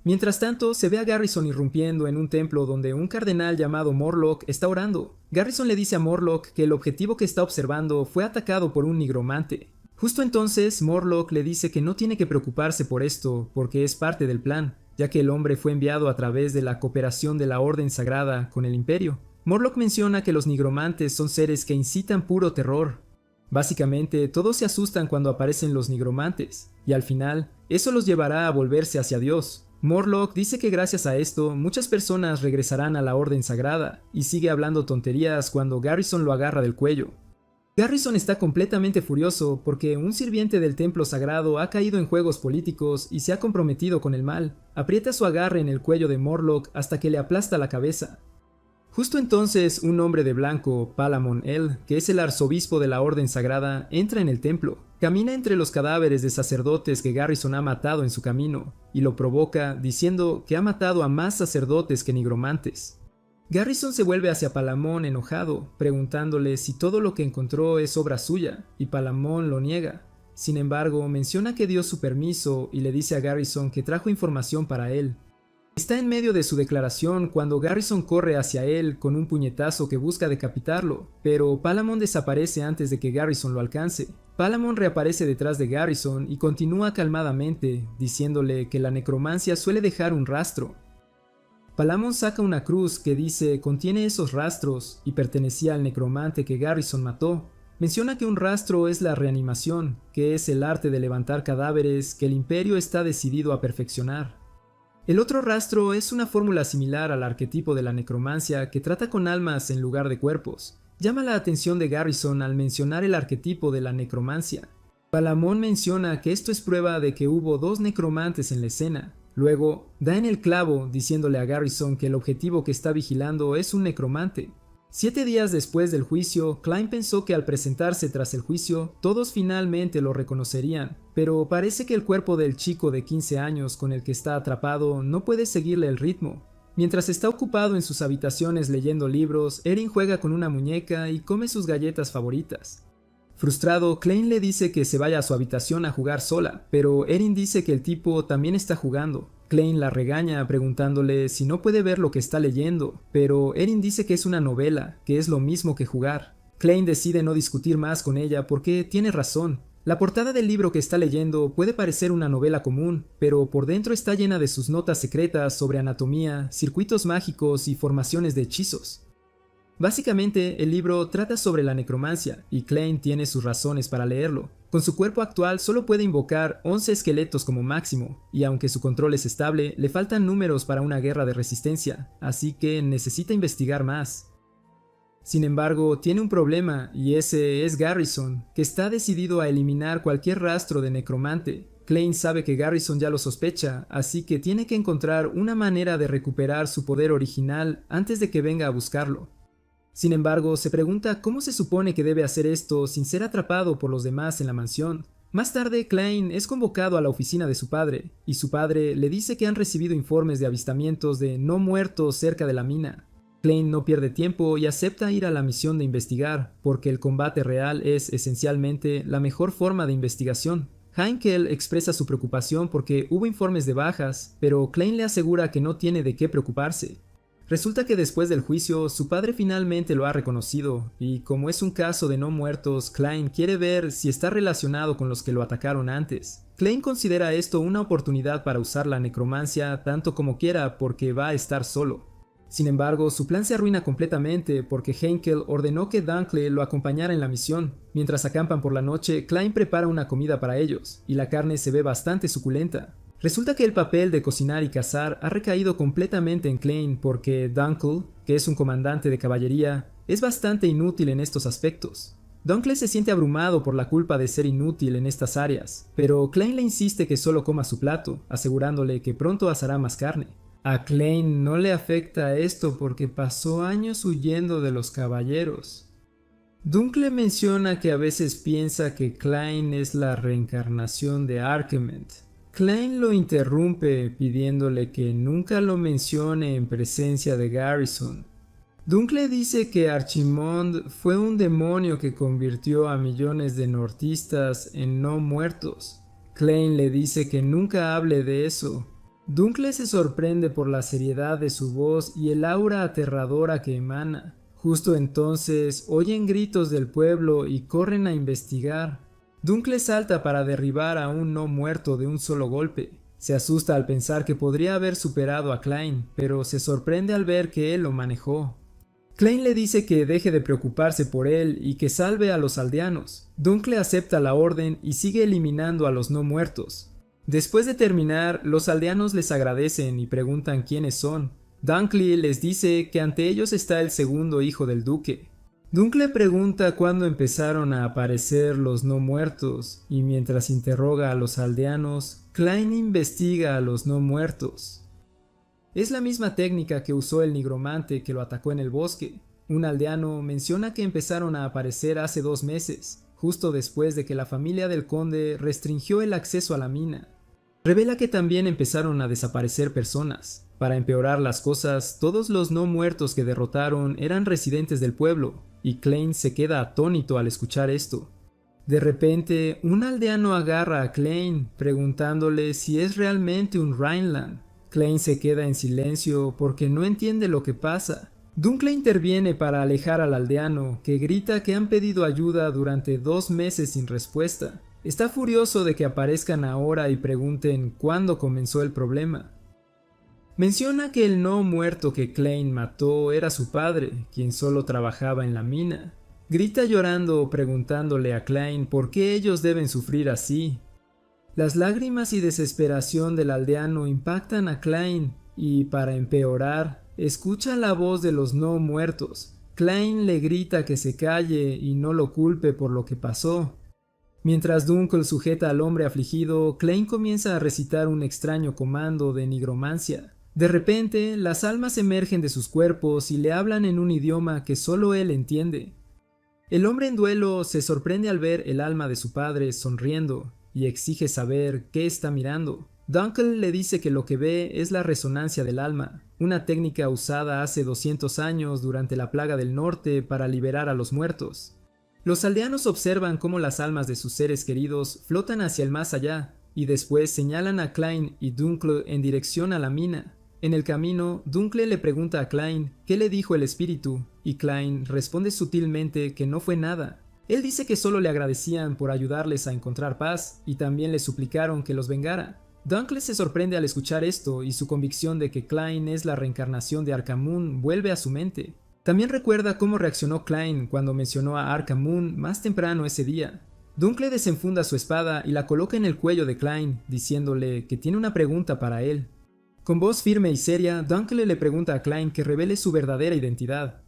Mientras tanto, se ve a Garrison irrumpiendo en un templo donde un cardenal llamado Morlock está orando. Garrison le dice a Morlock que el objetivo que está observando fue atacado por un nigromante. Justo entonces, Morlock le dice que no tiene que preocuparse por esto, porque es parte del plan, ya que el hombre fue enviado a través de la cooperación de la Orden Sagrada con el Imperio. Morlock menciona que los nigromantes son seres que incitan puro terror. Básicamente, todos se asustan cuando aparecen los nigromantes, y al final, eso los llevará a volverse hacia Dios. Morlock dice que gracias a esto, muchas personas regresarán a la Orden Sagrada, y sigue hablando tonterías cuando Garrison lo agarra del cuello. Garrison está completamente furioso porque un sirviente del templo sagrado ha caído en juegos políticos y se ha comprometido con el mal. Aprieta su agarre en el cuello de Morlock hasta que le aplasta la cabeza. Justo entonces, un hombre de blanco, Palamon El, que es el arzobispo de la Orden Sagrada, entra en el templo. Camina entre los cadáveres de sacerdotes que Garrison ha matado en su camino, y lo provoca diciendo que ha matado a más sacerdotes que nigromantes. Garrison se vuelve hacia Palamon enojado, preguntándole si todo lo que encontró es obra suya, y Palamon lo niega. Sin embargo, menciona que dio su permiso y le dice a Garrison que trajo información para él. Está en medio de su declaración cuando Garrison corre hacia él con un puñetazo que busca decapitarlo, pero Palamon desaparece antes de que Garrison lo alcance. Palamon reaparece detrás de Garrison y continúa calmadamente, diciéndole que la necromancia suele dejar un rastro. Palamon saca una cruz que dice contiene esos rastros y pertenecía al necromante que Garrison mató. Menciona que un rastro es la reanimación, que es el arte de levantar cadáveres que el Imperio está decidido a perfeccionar. El otro rastro es una fórmula similar al arquetipo de la necromancia que trata con almas en lugar de cuerpos. Llama la atención de Garrison al mencionar el arquetipo de la necromancia. Palamon menciona que esto es prueba de que hubo dos necromantes en la escena. Luego, da en el clavo diciéndole a Garrison que el objetivo que está vigilando es un necromante. 7 días después del juicio, Klein pensó que al presentarse tras el juicio, todos finalmente lo reconocerían, pero parece que el cuerpo del chico de 15 años con el que está atrapado no puede seguirle el ritmo. Mientras está ocupado en sus habitaciones leyendo libros, Erin juega con una muñeca y come sus galletas favoritas. Frustrado, Klein le dice que se vaya a su habitación a jugar sola, pero Erin dice que el tipo también está jugando. Klein la regaña preguntándole si no puede ver lo que está leyendo, pero Erin dice que es una novela, que es lo mismo que jugar. Klein decide no discutir más con ella porque tiene razón. La portada del libro que está leyendo puede parecer una novela común, pero por dentro está llena de sus notas secretas sobre anatomía, circuitos mágicos y formaciones de hechizos. Básicamente, el libro trata sobre la necromancia, y Klein tiene sus razones para leerlo. Con su cuerpo actual solo puede invocar 11 esqueletos como máximo, y aunque su control es estable, le faltan números para una guerra de resistencia, así que necesita investigar más. Sin embargo, tiene un problema, y ese es Garrison, que está decidido a eliminar cualquier rastro de necromante. Klein sabe que Garrison ya lo sospecha, así que tiene que encontrar una manera de recuperar su poder original antes de que venga a buscarlo. Sin embargo, se pregunta cómo se supone que debe hacer esto sin ser atrapado por los demás en la mansión. Más tarde, Klein es convocado a la oficina de su padre, y su padre le dice que han recibido informes de avistamientos de no muertos cerca de la mina. Klein no pierde tiempo y acepta ir a la misión de investigar, porque el combate real es esencialmente la mejor forma de investigación. Heinkel expresa su preocupación porque hubo informes de bajas, pero Klein le asegura que no tiene de qué preocuparse. Resulta que después del juicio, su padre finalmente lo ha reconocido, y como es un caso de no muertos, Klein quiere ver si está relacionado con los que lo atacaron antes. Klein considera esto una oportunidad para usar la necromancia tanto como quiera porque va a estar solo. Sin embargo, su plan se arruina completamente porque Heinkel ordenó que Dunkley lo acompañara en la misión. Mientras acampan por la noche, Klein prepara una comida para ellos, y la carne se ve bastante suculenta. Resulta que el papel de cocinar y cazar ha recaído completamente en Klein porque Dunkley, que es un comandante de caballería, es bastante inútil en estos aspectos. Dunkley se siente abrumado por la culpa de ser inútil en estas áreas, pero Klein le insiste que solo coma su plato, asegurándole que pronto asará más carne. A Klein no le afecta esto porque pasó años huyendo de los caballeros. Dunkley menciona que a veces piensa que Klein es la reencarnación de Archimond. Klein lo interrumpe pidiéndole que nunca lo mencione en presencia de Garrison. Dunkley dice que Archimond fue un demonio que convirtió a millones de nortistas en no muertos. Klein le dice que nunca hable de eso. Dunkley se sorprende por la seriedad de su voz y el aura aterradora que emana. Justo entonces oyen gritos del pueblo y corren a investigar. Dunkley salta para derribar a un no muerto de un solo golpe. Se asusta al pensar que podría haber superado a Klein, pero se sorprende al ver que él lo manejó. Klein le dice que deje de preocuparse por él y que salve a los aldeanos. Dunkley acepta la orden y sigue eliminando a los no muertos. Después de terminar, los aldeanos les agradecen y preguntan quiénes son. Dunkley les dice que ante ellos está el segundo hijo del duque. Dunkley pregunta cuándo empezaron a aparecer los no muertos, y mientras interroga a los aldeanos, Klein investiga a los no muertos. Es la misma técnica que usó el nigromante que lo atacó en el bosque. Un aldeano menciona que empezaron a aparecer hace 2 meses, justo después de que la familia del conde restringió el acceso a la mina. Revela que también empezaron a desaparecer personas. Para empeorar las cosas, todos los no muertos que derrotaron eran residentes del pueblo, y Klein se queda atónito al escuchar esto. De repente, un aldeano agarra a Klein, preguntándole si es realmente un Rhineland. Klein se queda en silencio porque no entiende lo que pasa. Dunkley interviene para alejar al aldeano, que grita que han pedido ayuda durante 2 meses sin respuesta. Está furioso de que aparezcan ahora y pregunten cuándo comenzó el problema. Menciona que el no muerto que Klein mató era su padre, quien solo trabajaba en la mina. Grita llorando preguntándole a Klein por qué ellos deben sufrir así. Las lágrimas y desesperación del aldeano impactan a Klein y, para empeorar, escucha la voz de los no muertos. Klein le grita que se calle y no lo culpe por lo que pasó. Mientras Dunkley sujeta al hombre afligido, Klein comienza a recitar un extraño comando de nigromancia. De repente, las almas emergen de sus cuerpos y le hablan en un idioma que solo él entiende. El hombre en duelo se sorprende al ver el alma de su padre sonriendo y exige saber qué está mirando. Dunkley le dice que lo que ve es la resonancia del alma, una técnica usada hace 200 años durante la plaga del norte para liberar a los muertos. Los aldeanos observan cómo las almas de sus seres queridos flotan hacia el más allá, y después señalan a Klein y Dunkley en dirección a la mina. En el camino, Dunkley le pregunta a Klein qué le dijo el espíritu, y Klein responde sutilmente que no fue nada. Él dice que solo le agradecían por ayudarles a encontrar paz, y también le suplicaron que los vengara. Dunkley se sorprende al escuchar esto, y su convicción de que Klein es la reencarnación de Arcamoon vuelve a su mente. También recuerda cómo reaccionó Klein cuando mencionó a Arcamoon más temprano ese día. Dunkley desenfunda su espada y la coloca en el cuello de Klein, diciéndole que tiene una pregunta para él. Con voz firme y seria, Dunkley le pregunta a Klein que revele su verdadera identidad.